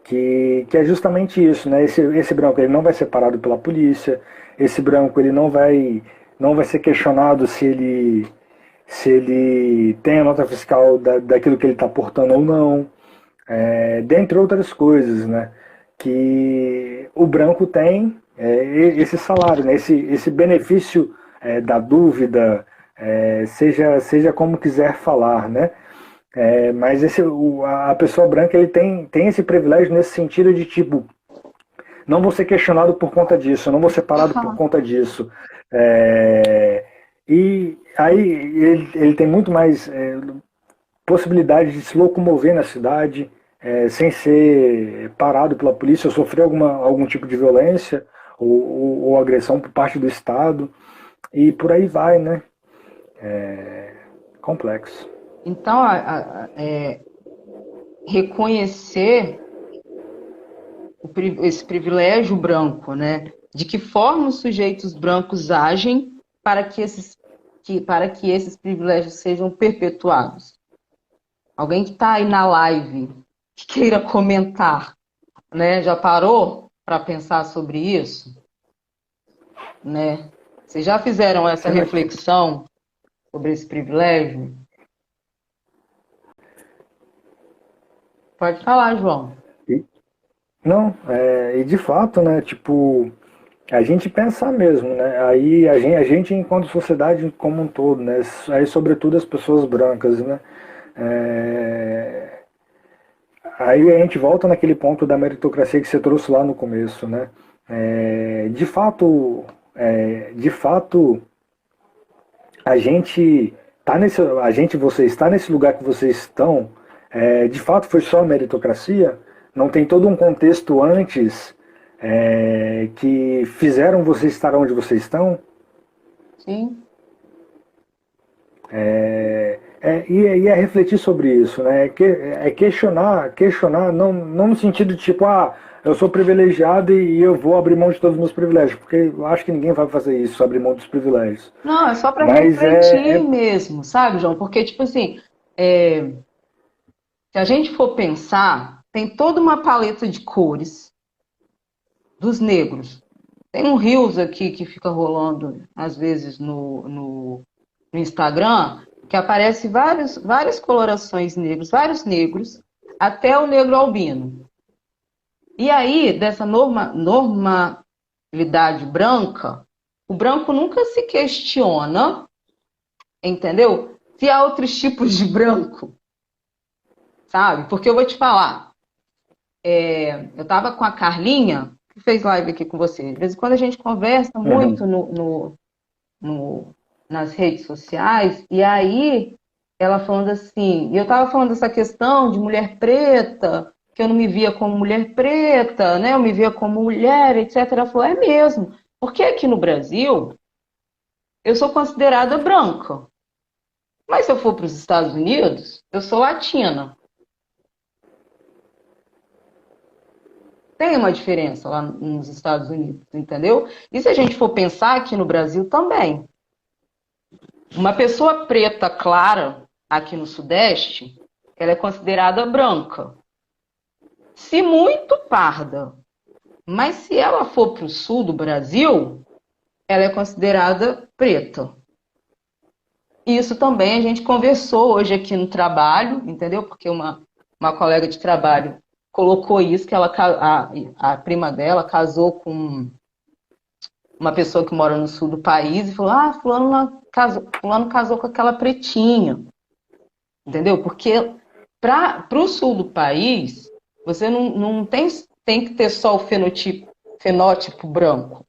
Que é justamente isso, né? Esse branco ele não vai ser parado pela polícia, esse branco ele não vai ser questionado se ele tem a nota fiscal daquilo que ele está portando ou não, dentre outras coisas, né? Que o branco tem esse salário, né? Esse benefício da dúvida, seja como quiser falar, né? Mas a pessoa branca ele tem esse privilégio nesse sentido de tipo, não vou ser questionado por conta disso, não vou ser parado por conta disso. E aí ele tem muito mais possibilidade de se locomover na cidade sem ser parado pela polícia ou sofrer algum tipo de violência ou agressão por parte do Estado. E por aí vai, né? Complexo. Então, reconhecer esse privilégio branco, né? De que forma os sujeitos brancos agem para que esses privilégios sejam perpetuados. Alguém que está aí na live, que queira comentar, né? Já parou para pensar sobre isso? Né? Vocês já fizeram essa reflexão sobre esse privilégio? Pode falar, João. Não, e de fato, né, tipo, a gente pensar mesmo, né, aí a gente enquanto sociedade como um todo, né, aí sobretudo as pessoas brancas, né, aí a gente volta naquele ponto da meritocracia que você trouxe lá no começo, né, de fato, a gente está você está nesse lugar que vocês estão, de fato foi só meritocracia? Não tem todo um contexto antes que fizeram vocês estar onde vocês estão? Sim. E é refletir sobre isso, né? Questionar não no sentido de tipo, eu sou privilegiado e eu vou abrir mão de todos os meus privilégios, porque eu acho que ninguém vai fazer isso, abrir mão dos privilégios. Não, é só para Mas refletir mesmo, sabe, João? Porque, tipo assim, se a gente for pensar, tem toda uma paleta de cores dos negros. Tem um Reels aqui que fica rolando, às vezes, no Instagram, que aparece várias colorações negras, vários negros, até o negro albino. E aí, dessa normalidade branca, o branco nunca se questiona, entendeu? Se há outros tipos de branco, sabe? Porque eu vou te falar, eu estava com a Carlinha, que fez live aqui com você. De vez em quando a gente conversa muito nas redes sociais, e aí ela falando assim, e eu estava falando dessa questão de mulher preta, que eu não me via como mulher preta, né? Eu me via como mulher, etc. Ela falou, é mesmo, porque aqui no Brasil eu sou considerada branca, mas se eu for para os Estados Unidos, eu sou latina. Tem uma diferença lá nos Estados Unidos, entendeu? E se a gente for pensar aqui no Brasil também, uma pessoa preta clara aqui no Sudeste, ela é considerada branca. Se muito parda, mas se ela for para o sul do Brasil, ela é considerada preta. Isso também a gente conversou hoje aqui no trabalho, entendeu? Porque uma colega de trabalho colocou isso, que a prima dela casou com uma pessoa que mora no sul do país e falou, fulano casou com aquela pretinha, entendeu? Porque para o sul do país, você não tem que ter só o fenótipo branco.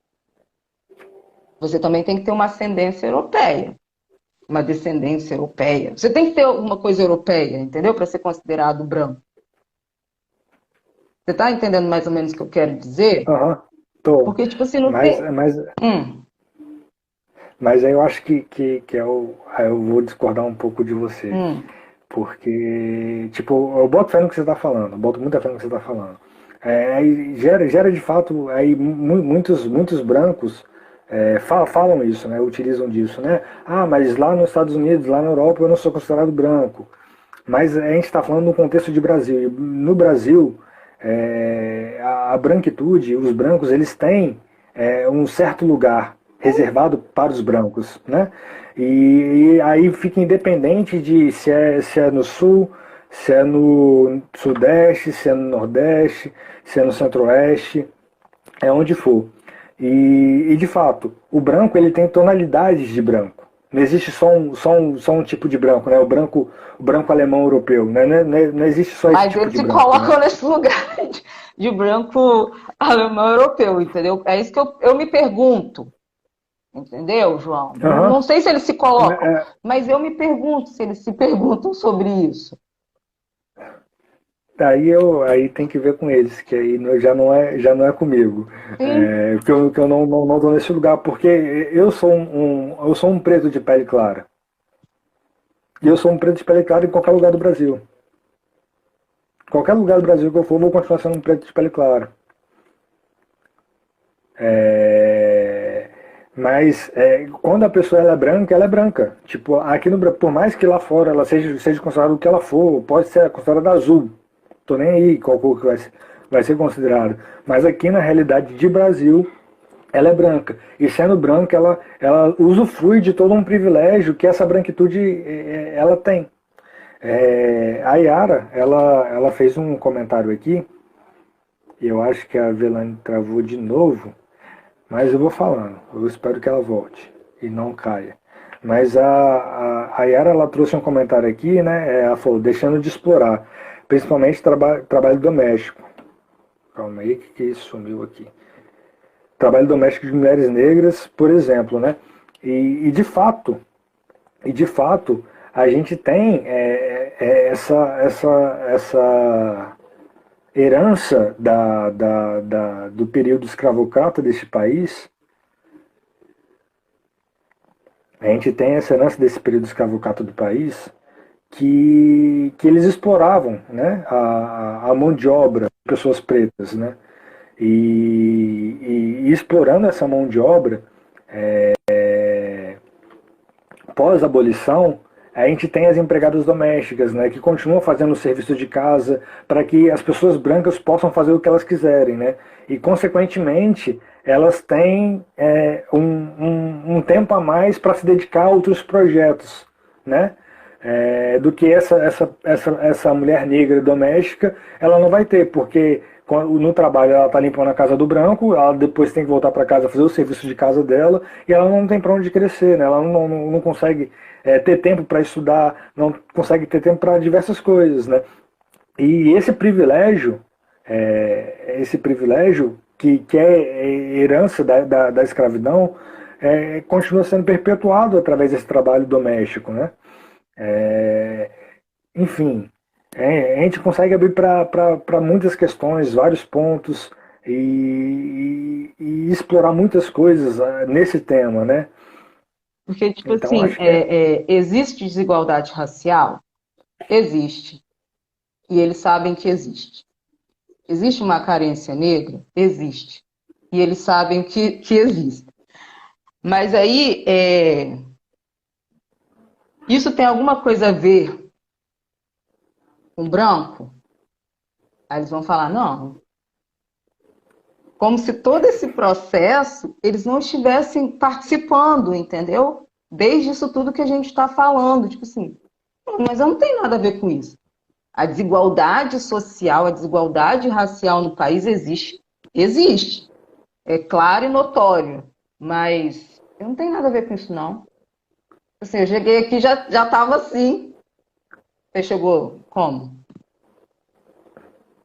Você também tem que ter uma ascendência europeia, uma descendência europeia. Você tem que ter alguma coisa europeia, entendeu? Para ser considerado branco. Você está entendendo mais ou menos o que eu quero dizer? Tô. Porque, tipo assim, não tem... Mas aí eu acho que eu vou discordar um pouco de você. Porque, tipo, eu boto fé no que você está falando, eu boto muita fé no que você está falando. Aí gera de fato, aí muitos brancos falam isso, né? Utilizam disso, né? Mas lá nos Estados Unidos, lá na Europa, eu não sou considerado branco. Mas a gente está falando no contexto de Brasil. E no Brasil, a branquitude, os brancos, eles têm um certo lugar reservado para os brancos, né? E aí fica independente de se é no sul, se é no sudeste, se é no nordeste, se é no centro-oeste, é onde for. E de fato, o branco ele tem tonalidades de branco. Não existe só um tipo de branco, né? O branco alemão europeu, né? Não existe só esse tipo de branco. Mas eles se colocam nesse lugar de branco alemão europeu, entendeu? É isso que eu me pergunto. Entendeu, João? Não sei se eles se colocam, mas eu me pergunto se eles se perguntam sobre isso. Aí tem que ver com eles, que aí já não é comigo. Porque eu não estou nesse lugar, porque eu sou um preto de pele clara. E eu sou um preto de pele clara em qualquer lugar do Brasil. Qualquer lugar do Brasil que eu for, eu vou continuar sendo um preto de pele clara. Mas quando a pessoa ela é branca. Tipo, aqui no por mais que lá fora ela seja considerada o que ela for, pode ser considerada azul. Tô nem aí qual cor que vai ser considerado. Mas aqui na realidade de Brasil, ela é branca. E sendo branca, ela usufrui de todo um privilégio que essa branquitude ela tem. A Yara, ela fez um comentário aqui, e eu acho que a Velane travou de novo, mas eu vou falando, eu espero que ela volte e não caia. Mas a Yara, ela trouxe um comentário aqui, né? Ela falou, deixando de explorar, principalmente trabalho doméstico. Calma aí, que isso sumiu aqui. Trabalho doméstico de mulheres negras, por exemplo, né? E de fato, a gente tem essa herança do período escravocrata desse país. A gente tem essa herança desse período escravocrata do país que eles exploravam, né, a mão de obra de pessoas pretas, né, e explorando essa mão de obra, pós-abolição, a gente tem as empregadas domésticas, né, que continuam fazendo o serviço de casa para que as pessoas brancas possam fazer o que elas quiserem, né, e consequentemente elas têm um tempo a mais para se dedicar a outros projetos, né, do que essa mulher negra doméstica, ela não vai ter, porque no trabalho ela está limpando a casa do branco, ela depois tem que voltar para casa fazer o serviço de casa dela, e ela não tem para onde crescer, né? Ela não consegue ter tempo para estudar, não consegue ter tempo para diversas coisas, né? E esse privilégio que é herança da escravidão, continua sendo perpetuado através desse trabalho doméstico, né? É, enfim, a gente consegue abrir para muitas questões, vários pontos e explorar muitas coisas nesse tema, né? Porque, tipo Então assim, acho que existe desigualdade racial? Existe. E eles sabem que existe. Existe uma carência negra? Existe. E eles sabem que existe. Mas aí, isso tem alguma coisa a ver com branco? Aí eles vão falar, não. Como se todo esse processo, eles não estivessem participando, entendeu? Desde isso tudo que a gente está falando. Tipo assim, mas eu não tenho nada a ver com isso. A desigualdade social, a desigualdade racial no país existe. Existe. É claro e notório. Mas eu não tenho nada a ver com isso, não. Assim, eu cheguei aqui já estava assim. Você chegou como?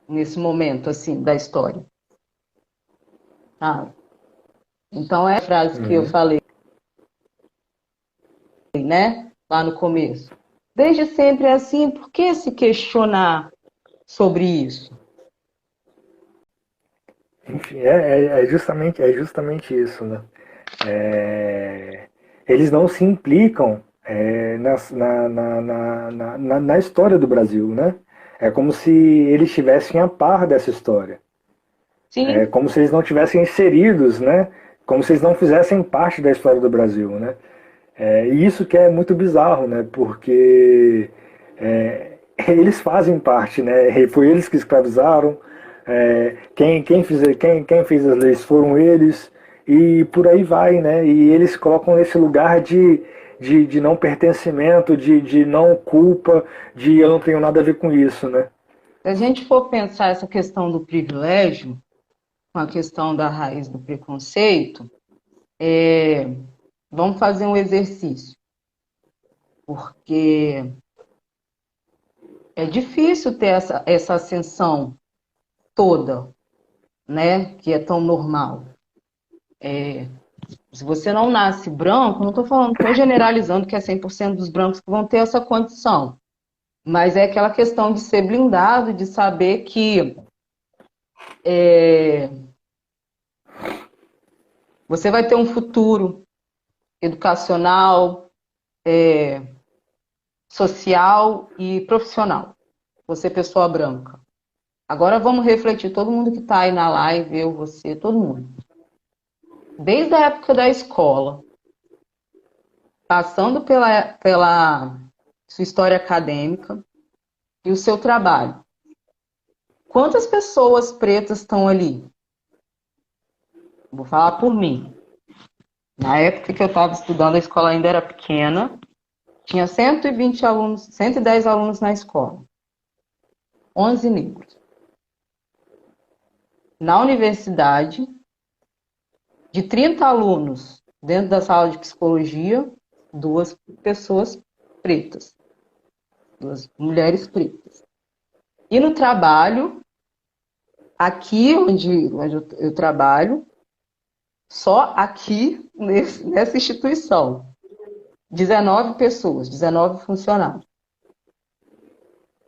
Nesse momento, assim, da história. Ah, então é a frase que eu falei, né? Lá no começo. Desde sempre é assim, por que se questionar sobre isso? enfim, é justamente isso, né? Eles não se implicam na história do Brasil, né? É como se eles estivessem a par dessa história. É Sim, como se eles não tivessem inseridos, né? Como se eles não fizessem parte da história do Brasil, né? E isso que é muito bizarro, né? Porque eles fazem parte, né? Foi eles que escravizaram, quem fez as leis foram eles, e por aí vai, né? E eles colocam nesse lugar de não pertencimento, de não culpa, de eu não tenho nada a ver com isso, né? se a gente for pensar essa questão do privilégio, com a questão da raiz do preconceito, vamos fazer um exercício, porque é difícil ter essa ascensão toda, né, que é tão normal. Se você não nasce branco, não estou generalizando que é 100% dos brancos que vão ter essa condição, mas é aquela questão de ser blindado, de saber que você vai ter um futuro educacional, social e profissional. Você, pessoa branca. Agora vamos refletir, todo mundo que está aí na live, eu, você, todo mundo. Desde a época da escola, passando pela sua história acadêmica e o seu trabalho. Quantas pessoas pretas estão ali? Vou falar por mim. Na época que eu estava estudando, a escola ainda era pequena, tinha 120 alunos, 110 alunos na escola, 11 negros. Na universidade, de 30 alunos dentro da sala de psicologia, 2 pessoas pretas, 2 mulheres pretas. E no trabalho, aqui onde eu trabalho, só aqui nessa instituição, 19 pessoas, 19 funcionários.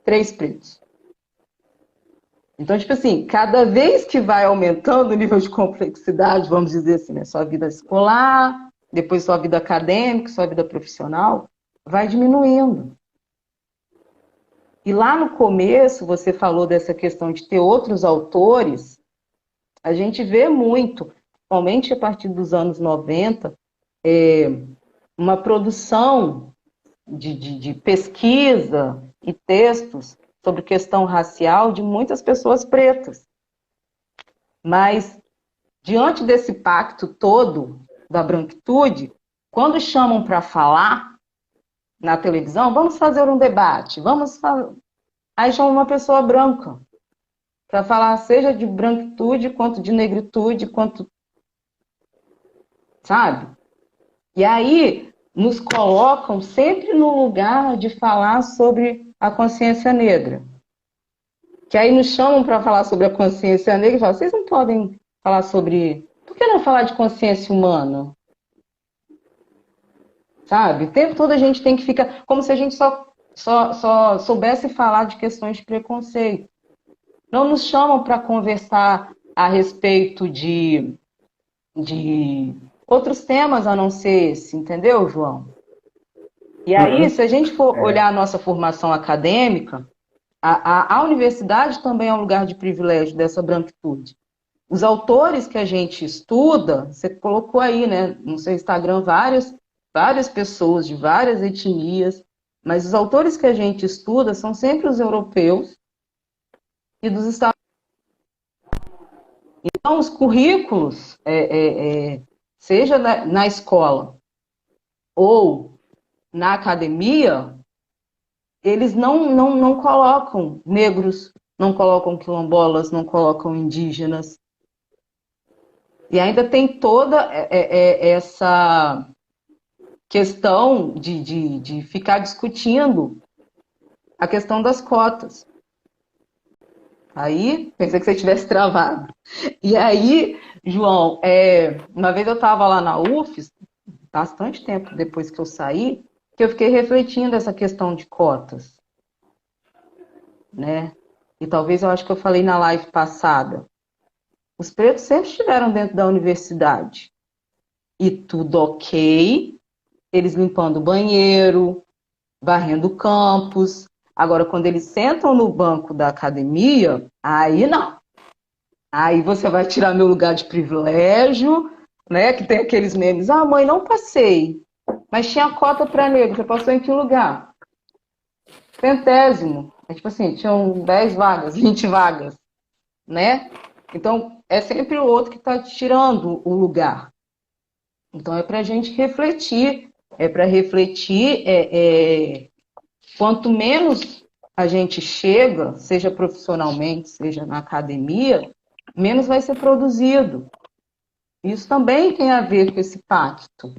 3 pretos. Então, tipo assim, cada vez que vai aumentando o nível de complexidade, vamos dizer assim, né? Sua vida escolar, depois sua vida acadêmica, sua vida profissional, vai diminuindo. E lá no começo, você falou dessa questão de ter outros autores, a gente vê muito, principalmente a partir dos anos 90, uma produção de pesquisa e textos sobre questão racial de muitas pessoas pretas. Mas, diante desse pacto todo da branquitude, quando chamam para falar na televisão, vamos fazer um debate, aí chamam uma pessoa branca para falar seja de branquitude, quanto de negritude, quanto... Sabe? E aí nos colocam sempre no lugar de falar sobre a consciência negra. Que aí nos chamam para falar sobre a consciência negra e falam, vocês não podem falar sobre... Por que não falar de consciência humana? Sabe? O tempo todo a gente tem que ficar... Como se a gente só soubesse falar de questões de preconceito. Não nos chamam para conversar a respeito de outros temas a não ser esse, entendeu, João? E aí, se a gente for olhar a nossa formação acadêmica, a universidade também é um lugar de privilégio dessa branquitude. Os autores que a gente estuda, você colocou aí, né, no seu Instagram várias pessoas de várias etnias, mas os autores que a gente estuda são sempre os europeus e dos Estados Unidos. Então, os currículos, seja na escola ou na academia, eles não colocam negros, não colocam quilombolas, não colocam indígenas. E ainda tem toda essa questão de ficar discutindo a questão das cotas. Aí, pensei que você tivesse travado. E aí, João, uma vez eu estava lá na UFES, bastante tempo depois que eu saí, que eu fiquei refletindo essa questão de cotas, né? E talvez eu acho que eu falei na live passada. Os pretos sempre estiveram dentro da universidade. E tudo ok, eles limpando o banheiro, varrendo o campus. Agora, quando eles sentam no banco da academia, aí não. Aí você vai tirar meu lugar de privilégio, né? Que tem aqueles memes. Ah, mãe, não passei. Mas tinha cota para negro. Você passou em que lugar? Centésimo. É tipo assim, tinham 10 vagas, 20 vagas, né? Então, é sempre o outro que está tirando o lugar. Então, é para a gente refletir. É para refletir quanto menos a gente chega, seja profissionalmente, seja na academia, menos vai ser produzido. Isso também tem a ver com esse pacto,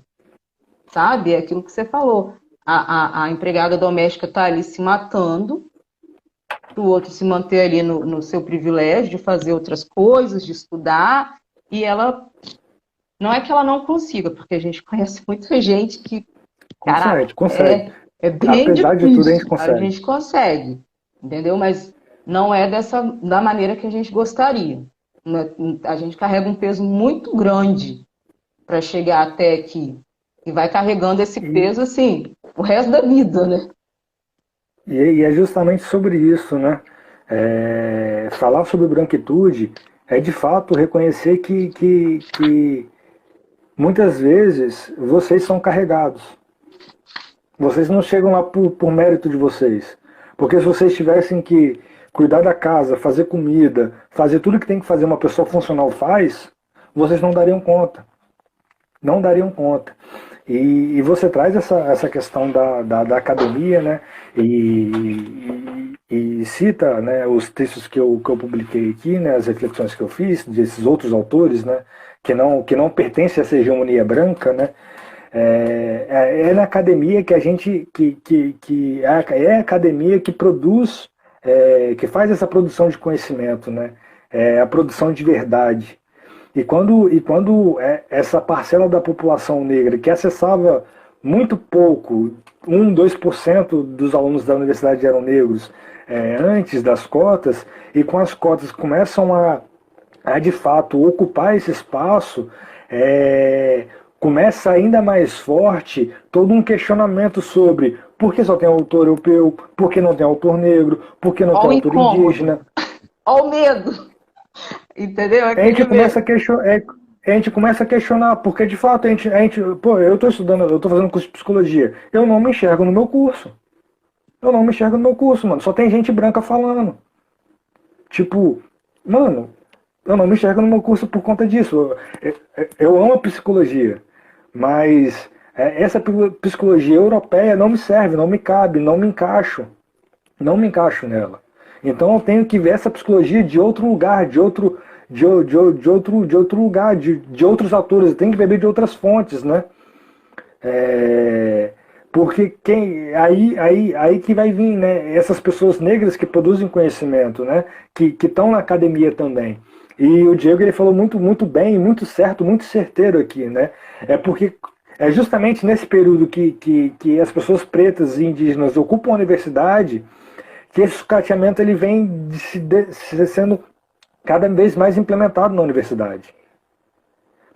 sabe? É aquilo que você falou. A empregada doméstica está ali se matando, o outro se manter ali no seu privilégio de fazer outras coisas, de estudar, e ela... Não é que ela não consiga, porque a gente conhece muita gente que... Consegue. É bem Apesar difícil. de tudo, a gente consegue. A gente consegue, entendeu? Mas não é da maneira que a gente gostaria. A gente carrega um peso muito grande para chegar até aqui. E vai carregando esse peso, assim, o resto da vida, né? E é justamente sobre isso, né? Falar sobre branquitude é, de fato, reconhecer que muitas vezes vocês são carregados. Vocês não chegam lá por mérito de vocês. Porque se vocês tivessem que cuidar da casa, fazer comida, fazer tudo que tem que fazer uma pessoa funcional faz, vocês não dariam conta. Não dariam conta. E você traz essa questão da academia, né? E cita, né, os textos que eu publiquei aqui, né, as reflexões que eu fiz desses outros autores, né, que não pertencem a essa hegemonia branca, né? É na academia que a gente é a academia que produz, que faz essa produção de conhecimento, né? A produção de verdade. E quando essa parcela da população negra que acessava muito pouco, 2% dos alunos da universidade eram negros antes das cotas, e com as cotas começam a de fato ocupar esse espaço, começa ainda mais forte todo um questionamento sobre por que só tem autor europeu, por que não tem autor negro, por que não Olha tem o autor incômodo, indígena. olha o medo, entendeu? A Aquele gente começa medo. a questionar, a gente começa a questionar, porque de fato pô, eu estou estudando, eu estou fazendo curso de psicologia, eu não me enxergo no meu curso. Eu não me enxergo no meu curso, mano. Só tem gente branca falando. Tipo, mano, eu não me enxergo no meu curso por conta disso. Eu amo a psicologia, mas essa psicologia europeia não me serve, não me cabe, não me encaixo. Não me encaixo nela. Então eu tenho que ver essa psicologia de outro lugar, de outro lugar, de outros autores. Eu tenho que beber de outras fontes, né? Porque aí que vai vir, né? Essas pessoas negras que produzem conhecimento, né? Que estão na academia também. E o Diego ele falou muito bem, muito certo, muito certeiro aqui, né? É porque é justamente nesse período que as pessoas pretas e indígenas ocupam a universidade que esse sucateamento ele vem sendo cada vez mais implementado na universidade.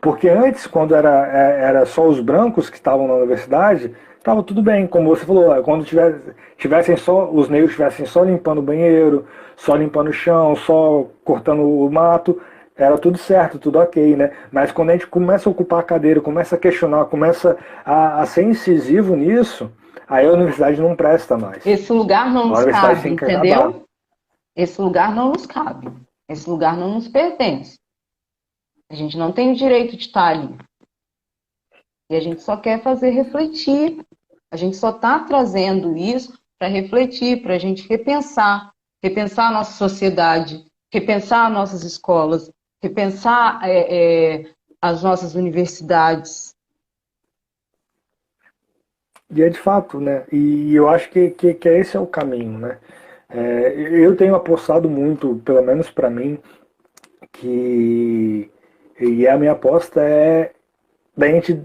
Porque antes, quando era só os brancos que estavam na universidade, estava tudo bem, como você falou, quando tivessem só, os negros estivessem só limpando o banheiro, só limpando o chão, só cortando o mato, era tudo certo, tudo ok, né? Mas quando a gente começa a ocupar a cadeira, começa a questionar, começa a ser incisivo nisso, aí a universidade não presta mais. Esse lugar não A nos universidade cabe, tem que acabar. entendeu? Esse lugar não nos cabe. Esse lugar não nos pertence. A gente não tem o direito de estar ali. E a gente só quer fazer refletir. A gente só está trazendo isso para refletir, para a gente repensar. Repensar a nossa sociedade, repensar nossas escolas, repensar as nossas universidades. E é de fato, né? E eu acho que esse é o caminho, né? Eu tenho apostado muito, pelo menos para mim, que e a minha aposta é da gente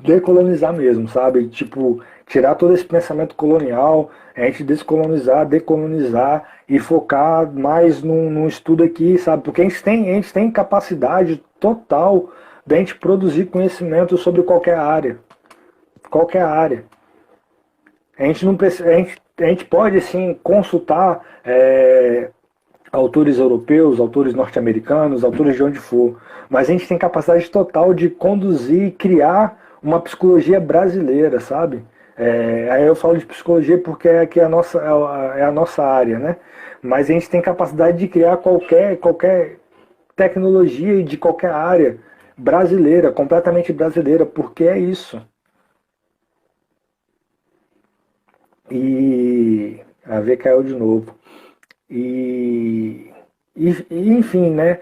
decolonizar mesmo, sabe? Tipo, tirar todo esse pensamento colonial, a gente descolonizar, decolonizar e focar mais num estudo aqui, sabe? Porque a gente tem capacidade total da gente produzir conhecimento sobre qualquer área. Qualquer área. A gente não precisa, a gente pode sim consultar autores europeus, autores norte-americanos, autores de onde for, mas a gente tem capacidade total de conduzir e criar uma psicologia brasileira, sabe? Aí eu falo de psicologia porque é a nossa área, né? Mas a gente tem capacidade de criar qualquer tecnologia de qualquer área brasileira, completamente brasileira, porque é isso. E a V caiu de novo. E, enfim, né?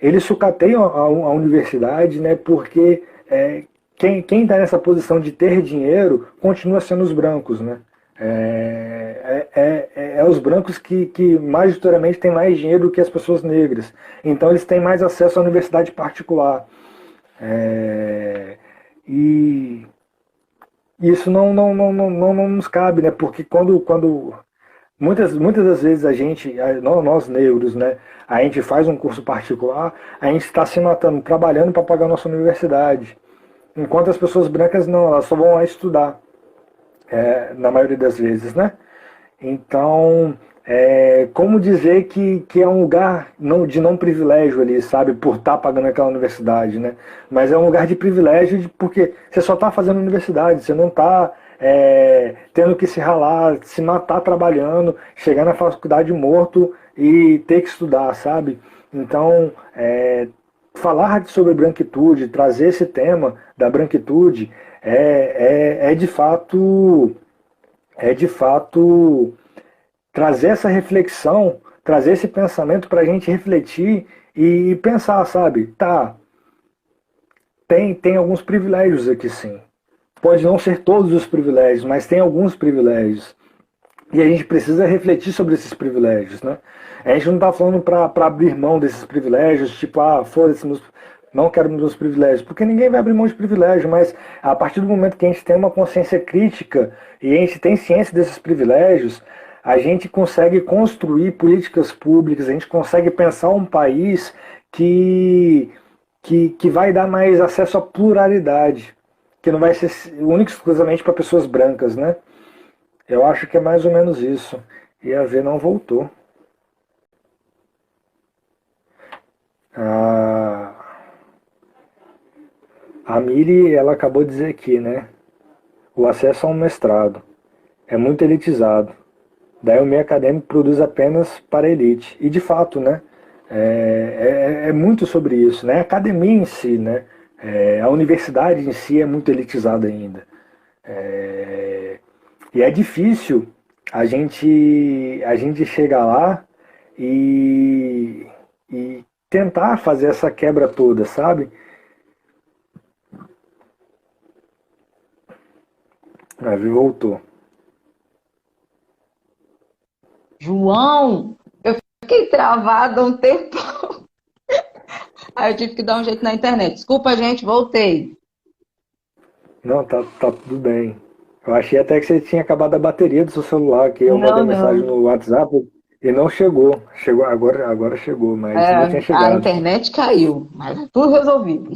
Eles sucateiam a universidade, né? Porque quem está nessa posição de ter dinheiro continua sendo os brancos, né? É os brancos que majoritariamente têm mais dinheiro do que as pessoas negras. Então eles têm mais acesso à universidade particular. E isso não nos cabe, né? Porque quando muitas das vezes nós negros, né, a gente faz um curso particular, a gente está se matando, trabalhando para pagar a nossa universidade. Enquanto as pessoas brancas não, elas só vão lá estudar, na maioria das vezes, né? Então, como dizer que é um lugar de não privilégio ali, sabe, por estar pagando aquela universidade, né? Mas é um lugar de privilégio porque você só está fazendo universidade, você não está tendo que se ralar, se matar trabalhando, chegar na faculdade morto e ter que estudar, sabe? Então, falar sobre branquitude, trazer esse tema da branquitude é de fato trazer essa reflexão, trazer esse pensamento para a gente refletir e pensar, sabe? Tá, tem alguns privilégios aqui sim. Pode não ser todos os privilégios, mas tem alguns privilégios. E a gente precisa refletir sobre esses privilégios, né? A gente não está falando para abrir mão desses privilégios, tipo, foda-se, não quero meus privilégios, porque ninguém vai abrir mão de privilégio, mas a partir do momento que a gente tem uma consciência crítica e a gente tem ciência desses privilégios, a gente consegue construir políticas públicas, a gente consegue pensar um país que, que vai dar mais acesso à pluralidade, que não vai ser único e exclusivamente para pessoas brancas, né? Eu acho que é mais ou menos isso. E a V não voltou. A, a Mili, ela acabou de dizer aqui, né? O acesso a um mestrado é muito elitizado. Daí o meio acadêmico produz apenas para a elite. E de fato, né? É muito sobre isso, né? A academia em si, né? A universidade em si é muito elitizada ainda. E é difícil a gente chegar lá e, e tentar fazer essa quebra toda, sabe? A Vi voltou. João, eu fiquei travada um tempo. Aí eu tive que dar um jeito na internet. Desculpa, gente, voltei. Não, tá tudo bem. Eu achei até que você tinha acabado a bateria do seu celular, que eu mandei Não, mensagem não. no WhatsApp e não chegou. Chegou agora chegou, mas não tinha A chegado. internet caiu, mas tudo resolvido.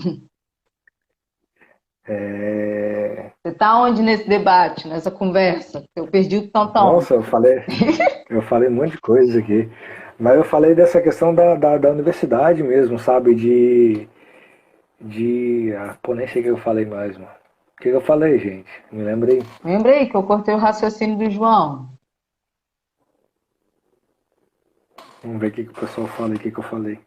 É... Você está onde nesse debate, nessa conversa? Eu perdi o tantão. Nossa, eu falei um monte de coisa aqui. Mas eu falei dessa questão da universidade mesmo, sabe? Pô, nem sei o que eu falei mais, mano. O que eu falei, gente? Me lembrei. Lembrei que eu cortei o raciocínio do João. Vamos ver o que o pessoal fala e o que eu falei.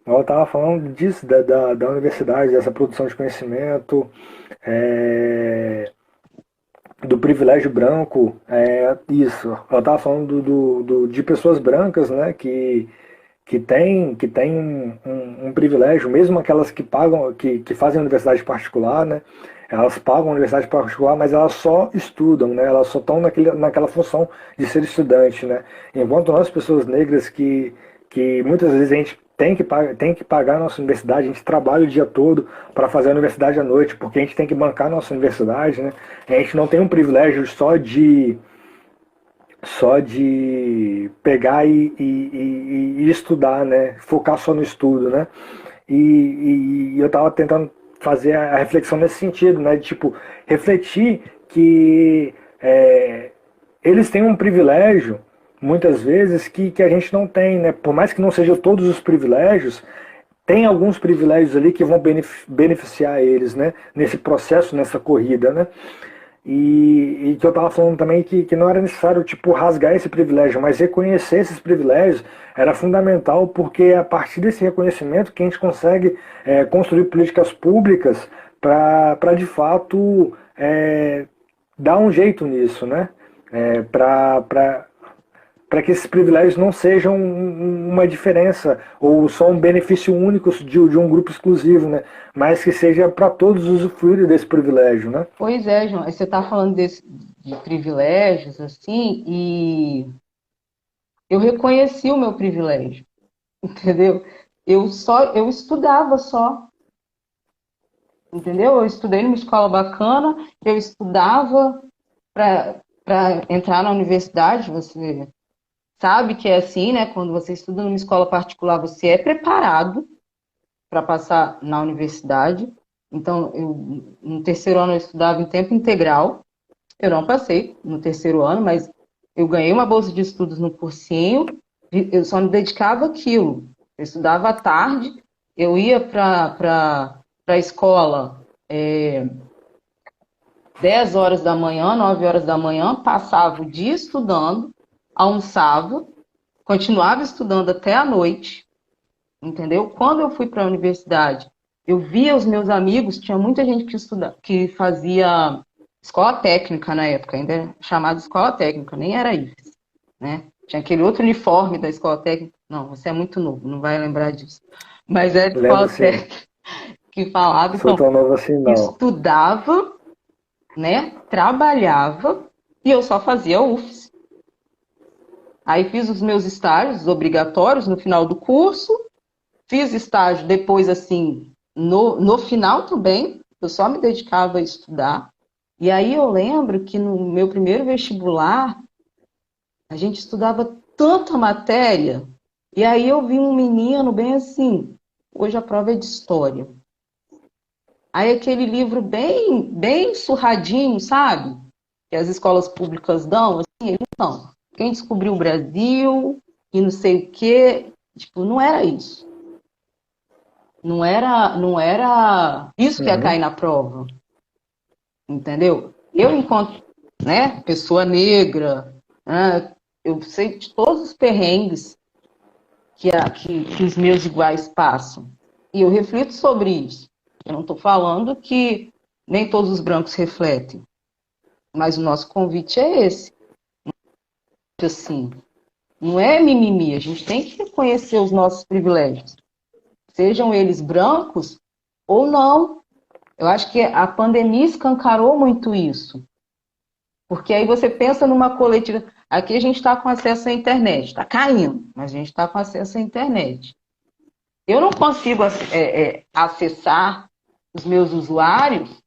Eu estava falando disso, da universidade, dessa produção de conhecimento, é, do privilégio branco, isso. Eu estava falando de pessoas brancas, né, que tem um privilégio, mesmo aquelas que pagam, que fazem universidade particular, né, elas pagam a universidade particular, mas elas só estudam, né, elas só estão naquela função de ser estudante, né, enquanto nós, pessoas negras, que muitas vezes a gente tem que pagar a nossa universidade, a gente trabalha o dia todo para fazer a universidade à noite, porque a gente tem que bancar a nossa universidade, né, a gente não tem um privilégio só de pegar e estudar, né? Focar só no estudo, né? E eu estava tentando fazer a reflexão nesse sentido, né? De, tipo, refletir que eles têm um privilégio, muitas vezes, que a gente não tem, né? Por mais que não sejam todos os privilégios, tem alguns privilégios ali que vão beneficiar eles, né? Nesse processo, nessa corrida, né? E que eu estava falando também que não era necessário tipo rasgar esse privilégio, mas reconhecer esses privilégios era fundamental, porque é a partir desse reconhecimento que a gente consegue construir políticas públicas para de fato dar um jeito nisso, né? Para que esses privilégios não sejam uma diferença ou só um benefício único de um grupo exclusivo, né? Mas que seja para todos usufruírem desse privilégio, né? Pois é, João. Você está falando de privilégios, assim, e eu reconheci o meu privilégio, entendeu? Eu estudava só, entendeu? Eu estudei numa escola bacana, eu estudava para entrar na universidade, você sabe que é assim, né? Quando você estuda numa escola particular, você é preparado para passar na universidade. Então, no terceiro ano eu estudava em tempo integral. Eu não passei no terceiro ano, mas eu ganhei uma bolsa de estudos no cursinho. Eu só me dedicava àquilo. Eu estudava à tarde, eu ia para a escola 10 horas da manhã, 9 horas da manhã, passava o dia estudando, almoçava, continuava estudando até a noite, entendeu? Quando eu fui para a universidade, eu via os meus amigos, tinha muita gente que fazia escola técnica na época, ainda era chamada escola técnica, nem era isso, né? Tinha aquele outro uniforme da escola técnica. Não, você é muito novo, não vai lembrar disso. Mas é de Lembro escola sim, técnica que falava, sou então, tão novo assim não. estudava, né? Trabalhava e eu só fazia UFS. Aí fiz os meus estágios obrigatórios no final do curso, fiz estágio depois, assim, no final também, eu só me dedicava a estudar. E aí eu lembro que no meu primeiro vestibular, a gente estudava tanta matéria, e aí eu vi um menino bem assim, hoje a prova é de história. Aí aquele livro bem surradinho, sabe? Que as escolas públicas dão, assim, ele não. Quem descobriu o Brasil e não sei o quê, tipo, não era isso. Não era isso que ia Uhum. cair na prova, entendeu? Eu, enquanto, né, pessoa negra, né, eu sei de todos os perrengues que os meus iguais passam. E eu reflito sobre isso. Eu não estou falando que nem todos os brancos refletem, mas o nosso convite é esse. Assim, não é mimimi, a gente tem que reconhecer os nossos privilégios, sejam eles brancos ou não. Eu acho que a pandemia escancarou muito isso, porque aí você pensa numa coletiva. Aqui a gente está com acesso à internet, está caindo, mas a gente está com acesso à internet. Eu não consigo acessar os meus usuários,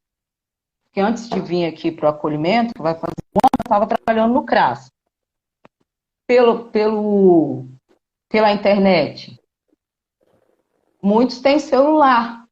porque antes de vir aqui para o acolhimento, que vai fazer um ano, eu estava trabalhando no CRAS, pela internet. Muitos têm celular,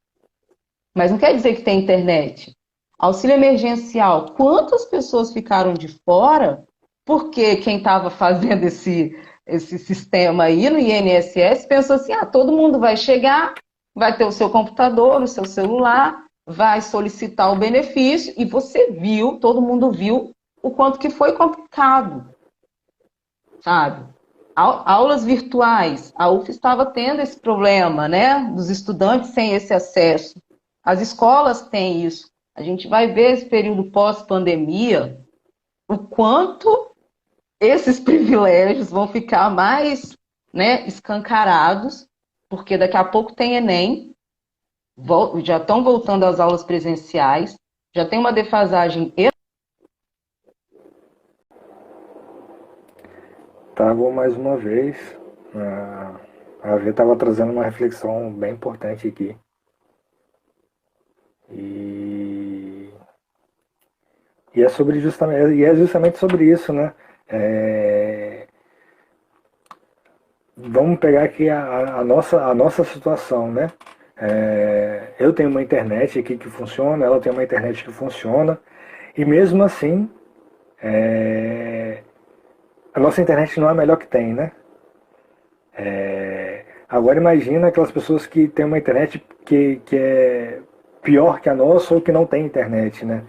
mas não quer dizer que tem internet. Auxílio emergencial, quantas pessoas ficaram de fora porque quem estava fazendo esse sistema aí no INSS pensou assim, todo mundo vai chegar, vai ter o seu computador, o seu celular, vai solicitar o benefício, e você viu, todo mundo viu o quanto que foi complicado, sabe? Aulas virtuais, a UF estava tendo esse problema, né, dos estudantes sem esse acesso. As escolas têm isso. A gente vai ver esse período pós-pandemia, o quanto esses privilégios vão ficar mais, né, escancarados, porque daqui a pouco tem Enem, já estão voltando às aulas presenciais, já tem uma defasagem. Estavam mais uma vez. A V estava trazendo uma reflexão bem importante aqui. E é justamente sobre isso, né? Vamos pegar aqui a nossa situação, né? Eu tenho uma internet aqui que funciona, ela tem uma internet que funciona, e mesmo assim, a nossa internet não é a melhor que tem, né? Agora imagina aquelas pessoas que têm uma internet que é pior que a nossa ou que não tem internet, né?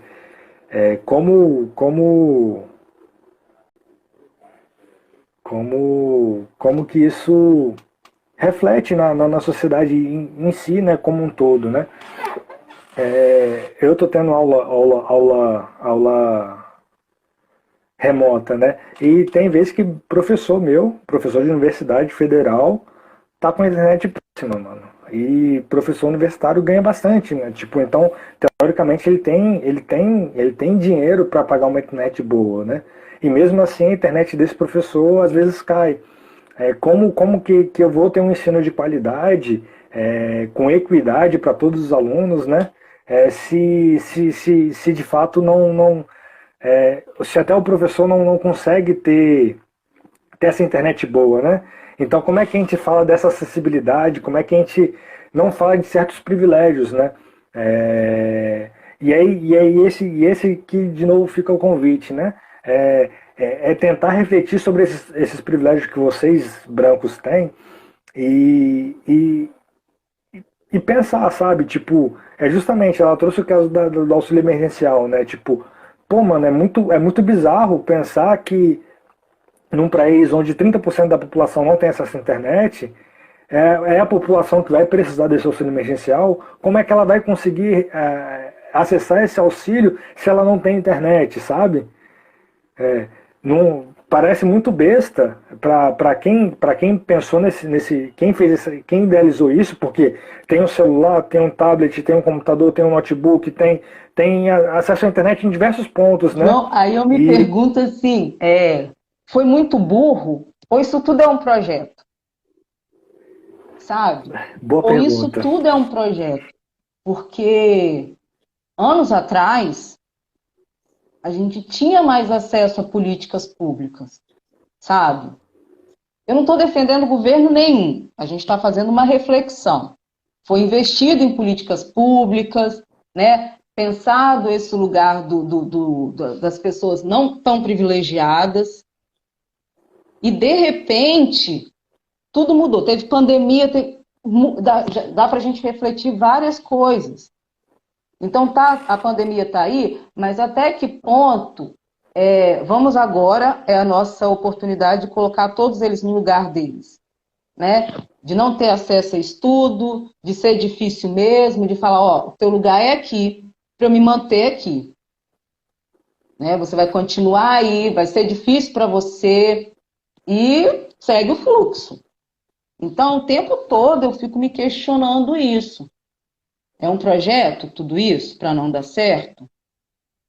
Como que isso reflete na sociedade em si, né, como um todo, né? Eu estou tendo aula remota, né? E tem vezes que professor de universidade federal, tá com a internet próxima, mano. E professor universitário ganha bastante, né? Tipo, então, teoricamente ele tem dinheiro para pagar uma internet boa, né? E mesmo assim a internet desse professor às vezes cai. Como que eu vou ter um ensino de qualidade, com equidade para todos os alunos, né? Se de fato se até o professor não consegue ter essa internet boa, né? Então, como é que a gente fala dessa acessibilidade? Como é que a gente não fala de certos privilégios, né? Esse que, de novo, fica o convite, né? Tentar refletir sobre esses privilégios que vocês, brancos, têm e pensar, sabe? Tipo, justamente, ela trouxe o caso do auxílio emergencial, né? Tipo, pô, mano, é muito bizarro pensar que num país onde 30% da população não tem acesso à internet, é a população que vai precisar desse auxílio emergencial, como é que ela vai conseguir acessar esse auxílio se ela não tem internet, sabe? Não, parece muito besta para quem pensou quem idealizou isso, porque tem um celular, tem um tablet, tem um computador, tem um notebook, tem acesso à internet em diversos pontos, né? Não, aí eu me E pergunto assim, foi muito burro ou isso tudo é um projeto? sabe? Boa Ou isso pergunta. tudo é um projeto? Porque anos atrás a gente tinha mais acesso a políticas públicas, sabe? Eu não estou defendendo governo nenhum, a gente está fazendo uma reflexão. Foi investido em políticas públicas, né? Pensado esse lugar das pessoas não tão privilegiadas, e de repente tudo mudou. Teve pandemia, dá para a gente refletir várias coisas. Então a pandemia está aí, mas até que ponto vamos agora, é a nossa oportunidade de colocar todos eles no lugar deles, né? De não ter acesso a estudo, de ser difícil mesmo, de falar, ó, o teu lugar é aqui, para eu me manter aqui. Né? Você vai continuar aí, vai ser difícil para você e segue o fluxo. Então, o tempo todo eu fico me questionando isso. É um projeto, tudo isso, para não dar certo?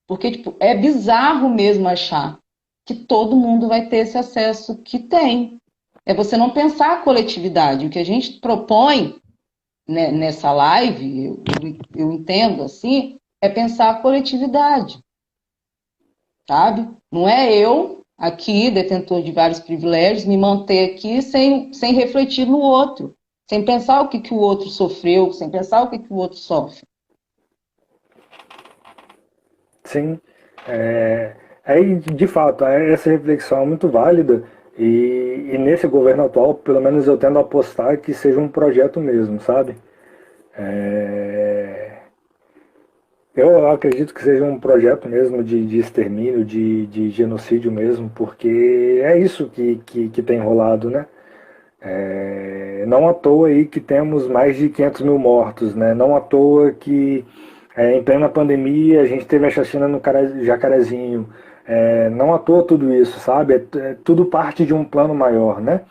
Porque tipo, é bizarro mesmo achar que todo mundo vai ter esse acesso que tem. É você não pensar a coletividade. O que a gente propõe, né, nessa live, eu entendo assim, é pensar a coletividade, sabe? Não é eu, aqui, detentor de vários privilégios, me manter aqui sem refletir no outro, sem pensar o que o outro sofreu, sem pensar o que o outro sofre. Sim, aí de fato, essa reflexão é muito válida e nesse governo atual, pelo menos eu tendo a apostar que seja um projeto mesmo, sabe? É, eu acredito que seja um projeto mesmo de extermínio, de genocídio mesmo, porque é isso que tem rolado, né? Não à toa aí que temos mais de 500 mil mortos, né? Não à toa que em plena pandemia a gente teve a chacina no Jacarezinho. Não à toa tudo isso, sabe? É tudo parte de um plano maior, né?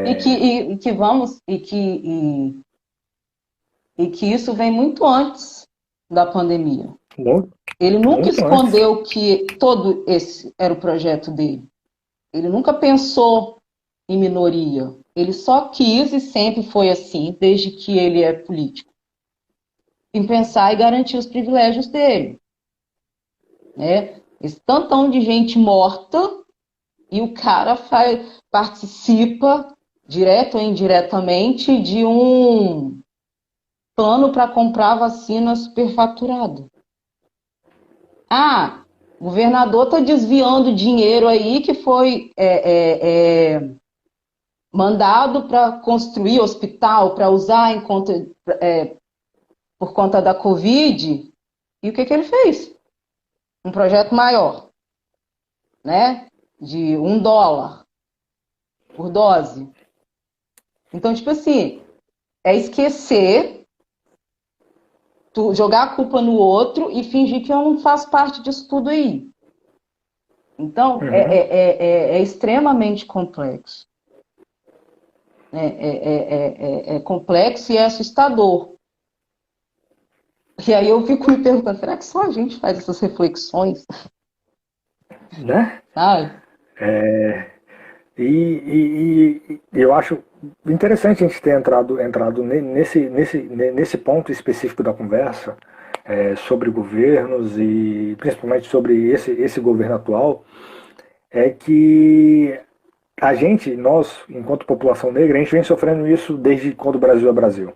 E que isso vem muito antes da pandemia. Muito, Ele nunca muito antes. escondeu que todo esse era o projeto dele. Ele nunca pensou em minoria. Ele só quis e sempre foi assim, desde que ele é político, em pensar e garantir os privilégios dele. Né? Esse tantão de gente morta e o cara participa, direto ou indiretamente, de um plano para comprar vacina superfaturada. Ah, o governador está desviando dinheiro aí que foi mandado para construir hospital, para usar por conta da Covid. E o que ele fez? Um projeto maior, né? De $1 por dose. Então, tipo assim, é esquecer, jogar a culpa no outro e fingir que eu não faço parte disso tudo aí. Então, Uhum. é extremamente complexo. É complexo e é assustador. E aí eu fico me perguntando, será que só a gente faz essas reflexões? Né? Sabe? E eu acho interessante a gente ter entrado nesse ponto específico da conversa, sobre governos e principalmente sobre esse governo atual, é que nós, enquanto população negra, a gente vem sofrendo isso desde quando o Brasil é Brasil.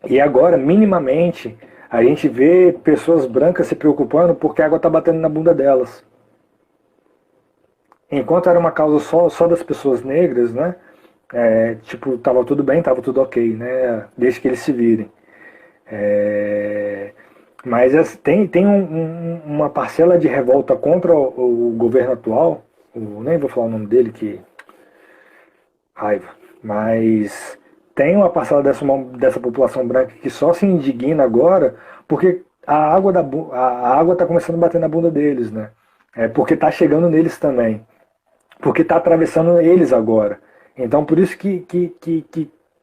E agora, minimamente, a gente vê pessoas brancas se preocupando porque a água está batendo na bunda delas. Enquanto era uma causa só das pessoas negras, né? Tipo, tava tudo bem, tava tudo ok, né? Desde que eles se virem. Mas tem uma parcela de revolta contra o governo atual, nem vou falar o nome dele, que raiva, mas tem uma parcela dessa população branca que só se indigna agora porque a água está começando a bater na bunda deles, né? Porque está chegando neles também, porque está atravessando eles agora. Então por isso que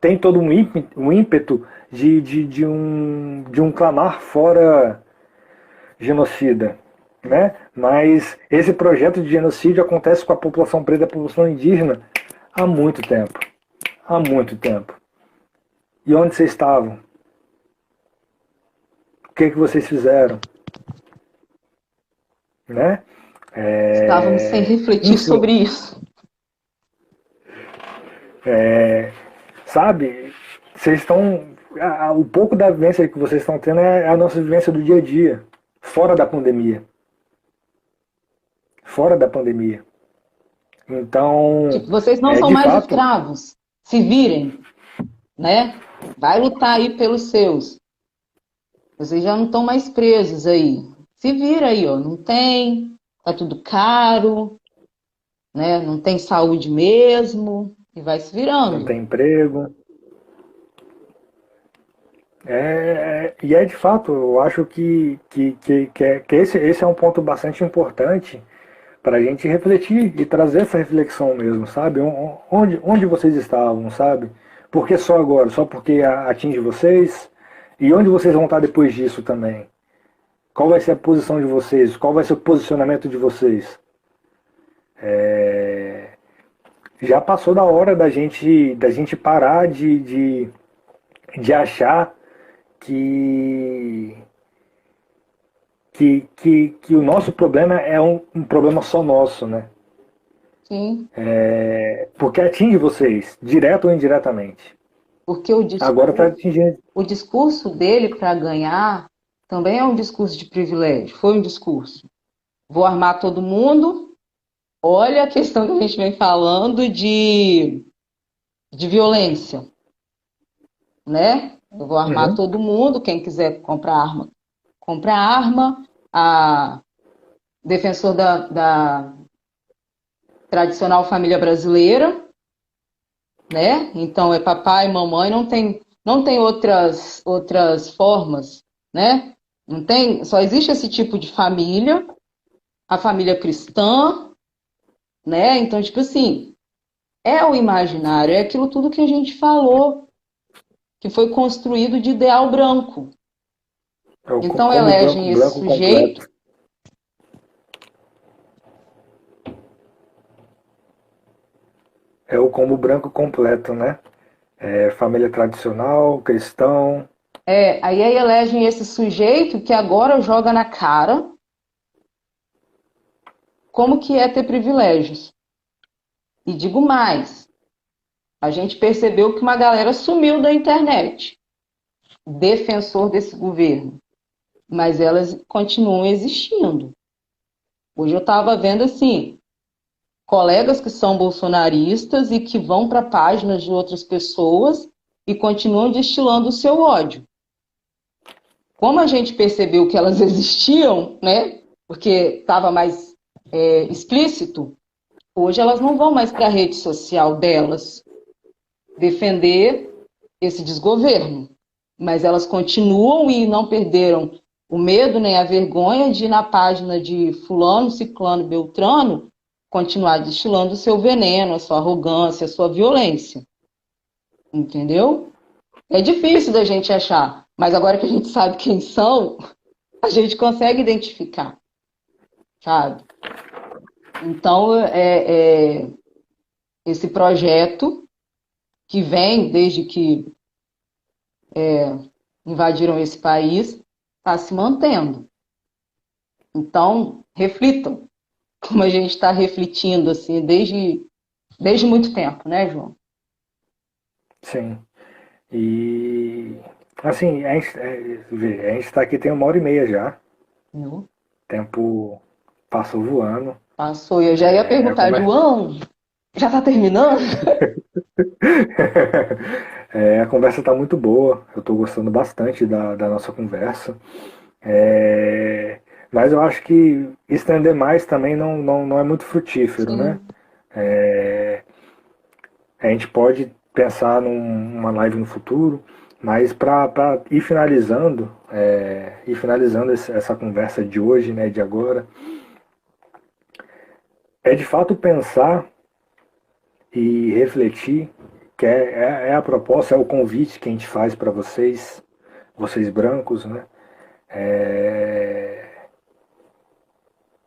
tem todo um ímpeto de um clamar fora genocida. Né? Mas esse projeto de genocídio acontece com a população preta e a população indígena há muito tempo. Há muito tempo. E onde vocês estavam? O que vocês fizeram? Né? Estávamos sem refletir Enfim, sobre isso. sabe? Vocês estão. O pouco da vivência que vocês estão tendo é a nossa vivência do dia a dia, fora da pandemia. Fora da pandemia. Então, Tipo, vocês não são de mais fato, escravos. Se virem, né? Vai lutar aí pelos seus. Vocês já não estão mais presos aí. Se vira aí, ó. Não tem, tá tudo caro, né? Não tem saúde mesmo. E vai se não virando. tem emprego. E é de fato, eu acho que esse é um ponto bastante importante para a gente refletir e trazer essa reflexão mesmo, sabe? Onde vocês estavam, sabe? Por que só agora? Só porque atinge vocês? E onde vocês vão estar depois disso também? Qual vai ser a posição de vocês? Qual vai ser o posicionamento de vocês? Já passou da hora da gente parar de achar que, que o nosso problema é um problema só nosso, né? Sim. Porque atinge vocês, direto ou indiretamente. Porque Agora está atingindo. o discurso dele para ganhar também é um discurso de privilégio. Foi um discurso. Vou armar todo mundo. Olha a questão que a gente vem falando de violência, né? Eu vou armar Uhum. todo mundo. Quem quiser comprar arma, compra arma. A defensor da tradicional família brasileira, né? Então é papai, mamãe, não tem outras formas, né? Não tem, só existe esse tipo de família, a família cristã, né? Então, tipo assim, é o imaginário, é aquilo tudo que a gente falou, que foi construído de ideal branco. É o Então combo branco, elegem esse branco sujeito, completo. É o combo branco completo, né? Família tradicional, cristão. aí elegem esse sujeito que agora joga na cara como que é ter privilégios. E digo mais, a gente percebeu que uma galera sumiu da internet, defensor desse governo, mas elas continuam existindo. Hoje eu estava vendo assim, colegas que são bolsonaristas e que vão para páginas de outras pessoas e continuam destilando o seu ódio. Como a gente percebeu que elas existiam, né? Porque estava mais explícito, hoje elas não vão mais para a rede social delas defender esse desgoverno, mas elas continuam e não perderam o medo nem a vergonha de ir na página de fulano, ciclano, beltrano, continuar destilando o seu veneno, a sua arrogância, a sua violência. Entendeu? É difícil da gente achar, mas agora que a gente sabe quem são, a gente consegue identificar, sabe? Então, esse projeto que vem desde que invadiram esse país está se mantendo. Então, reflitam, como a gente está refletindo assim desde muito tempo, né, João? Sim. E assim, a gente está aqui tem 1h30 já. Não. O tempo passou voando. Passou. Eu já ia É, a perguntar, conversa, João, já está terminando? a conversa está muito boa. Eu estou gostando bastante da nossa conversa. É, mas eu acho que estender mais também não é muito frutífero, né? Sim. A gente pode pensar numa live no futuro, mas para ir finalizando essa conversa de hoje, né, de agora, é de fato pensar e refletir, que é a proposta, é o convite que a gente faz para vocês brancos, né?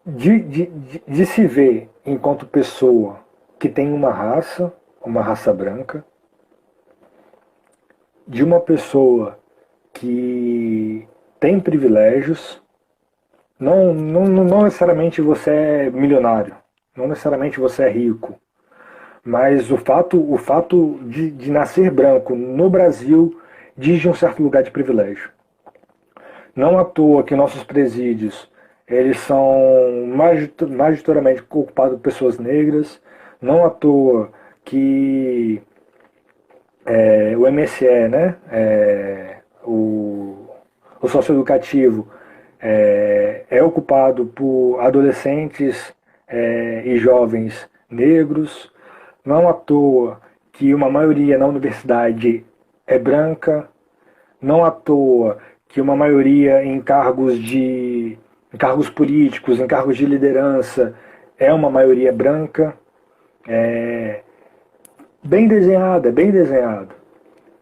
De se ver enquanto pessoa que tem uma raça, uma raça branca, de uma pessoa que tem privilégios. Não necessariamente você é milionário, não necessariamente você é rico, mas o fato de nascer branco no Brasil diz de um certo lugar de privilégio. Não à toa que nossos presídios eles são majoritariamente ocupados por pessoas negras, não à toa que o MSE, né, o socioeducativo, é ocupado por adolescentes e jovens negros. Não à toa que uma maioria na universidade é branca. Não à toa que uma maioria em cargos políticos, em cargos de liderança, é uma maioria branca. Bem desenhada, bem desenhada.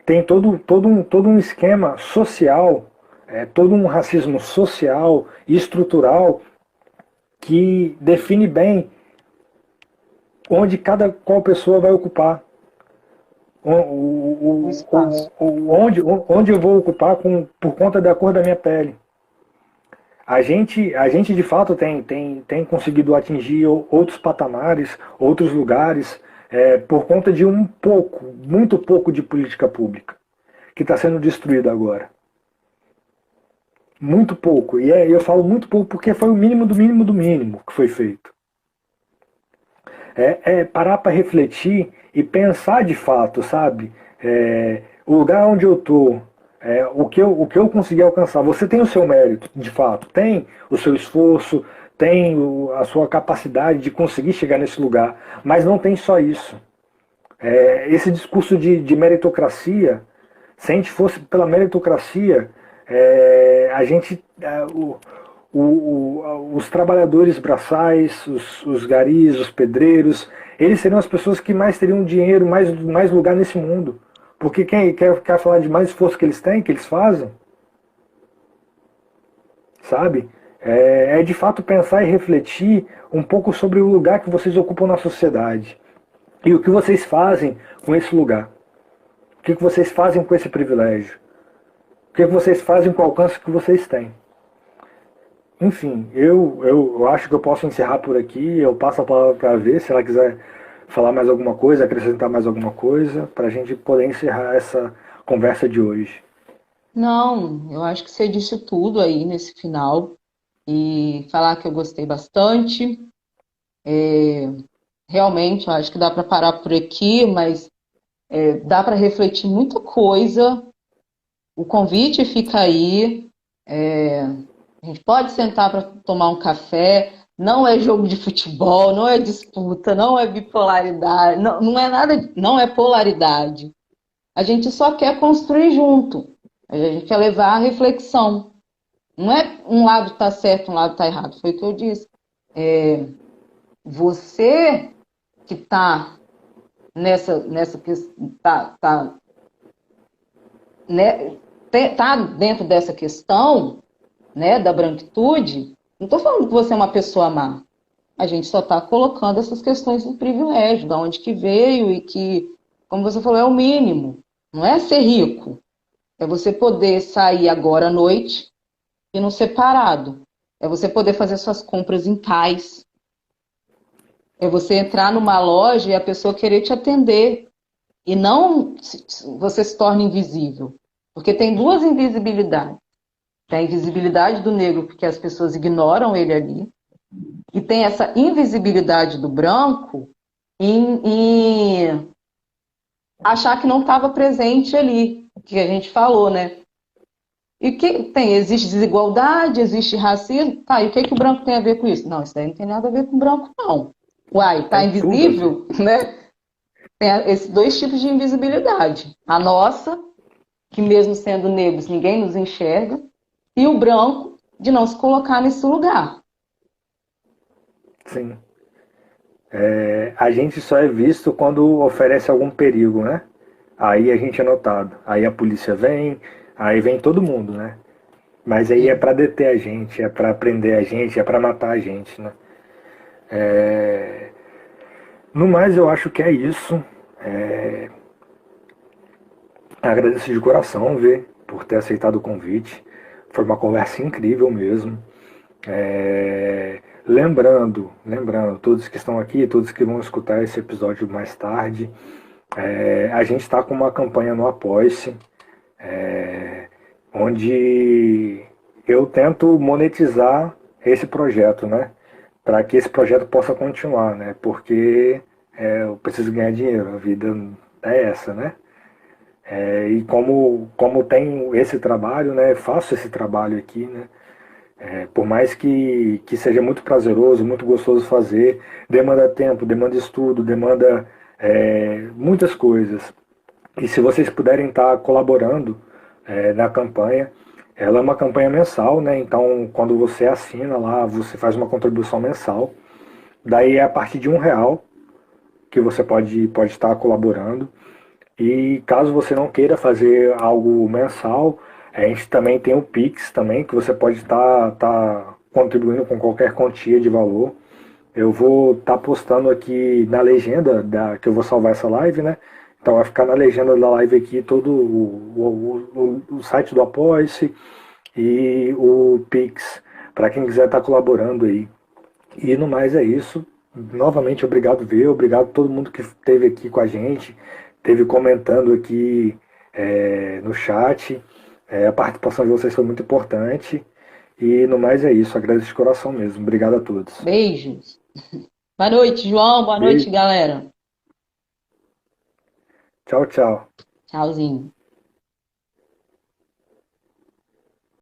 Tem todo um esquema social, todo um racismo social e estrutural que define bem onde qual pessoa vai ocupar. O espaço. Onde eu vou ocupar por conta da cor da minha pele. A gente de fato tem conseguido atingir outros patamares, outros lugares, por conta de muito pouco de política pública, que está sendo destruída agora. Muito pouco. E eu falo muito pouco porque foi o mínimo do mínimo do mínimo que foi feito. Parar para refletir e pensar de fato, sabe? O lugar onde eu estou, o que eu consegui alcançar. Você tem o seu mérito, de fato, tem o seu esforço, tem a sua capacidade de conseguir chegar nesse lugar, mas não tem só isso. Esse discurso de meritocracia, se a gente fosse pela meritocracia, a gente, os trabalhadores braçais, os garis, os pedreiros, eles seriam as pessoas que mais teriam dinheiro, mais lugar nesse mundo. Porque quem quer falar de mais esforço que eles têm, que eles fazem, sabe? De fato pensar e refletir um pouco sobre o lugar que vocês ocupam na sociedade. E o que vocês fazem com esse lugar. O que vocês fazem com esse privilégio. O que vocês fazem com o alcance que vocês têm. Enfim, eu acho que eu posso encerrar por aqui. Eu passo a palavra para a ver se ela quiser falar mais alguma coisa, acrescentar mais alguma coisa, para a gente poder encerrar essa conversa de hoje. Não, eu acho que você disse tudo aí nesse final. E falar que eu gostei bastante. Realmente, eu acho que dá para parar por aqui, mas dá para refletir muita coisa. O convite fica aí. A gente pode sentar para tomar um café. Não é jogo de futebol, não é disputa, não é bipolaridade, não é nada, não é polaridade. A gente só quer construir junto. A gente quer levar a reflexão. Não é um lado está certo, um lado está errado. Foi o que eu disse. Você que está nessa questão, tá dentro dessa questão, né, da branquitude, não estou falando que você é uma pessoa má. A gente só está colocando essas questões do privilégio, de onde que veio e que, como você falou, é o mínimo. Não é ser rico. É você poder sair agora à noite e não ser parado. É você poder fazer suas compras em paz. É você entrar numa loja e a pessoa querer te atender. E não você se torna invisível. Porque tem duas invisibilidades. Tem a invisibilidade do negro, porque as pessoas ignoram ele ali. E tem essa invisibilidade do branco em achar que não estava presente ali, que a gente falou, né? E que existe desigualdade, existe racismo, tá, e o que o branco tem a ver com isso? Não, isso daí não tem nada a ver com o branco, não. Uai, tá invisível, né? Tem esses dois tipos de invisibilidade. A nossa, que mesmo sendo negros, ninguém nos enxerga, e o branco, de não se colocar nesse lugar. Sim. A gente só é visto quando oferece algum perigo, né? Aí a gente é notado. Aí a polícia vem, aí vem todo mundo, né? Mas aí é pra deter a gente, é pra prender a gente, é pra matar a gente, né? No mais, eu acho que é isso. Agradeço de coração, Vê, por ter aceitado o convite. Foi uma conversa incrível mesmo. Lembrando, todos que estão aqui, todos que vão escutar esse episódio mais tarde, a gente está com uma campanha no Apoia-se, onde eu tento monetizar esse projeto, né? Para que esse projeto possa continuar, né? Porque eu preciso ganhar dinheiro, a vida é essa, né? E como tenho esse trabalho, né? Faço esse trabalho aqui, né? Por mais que seja muito prazeroso, muito gostoso fazer, demanda tempo, demanda estudo, demanda muitas coisas. E se vocês puderem estar colaborando na campanha, ela é uma campanha mensal, né? Então, quando você assina lá, você faz uma contribuição mensal. Daí é a partir de R$ 1 que você pode estar colaborando. E caso você não queira fazer algo mensal, a gente também tem o Pix também, que você pode estar contribuindo com qualquer quantia de valor. Eu vou estar postando aqui na legenda que eu vou salvar essa live, né? Então vai ficar na legenda da live aqui todo o site do Apoia-se e o Pix, para quem quiser estar colaborando aí. E no mais é isso. Novamente, obrigado, Vê, obrigado a todo mundo que esteve aqui com a gente, esteve comentando aqui no chat. A participação de vocês foi muito importante. E no mais é isso, agradeço de coração mesmo. Obrigado a todos. Beijos. Boa noite, João. Boa noite, Beijo. galera. Tchau, tchau. Tchauzinho.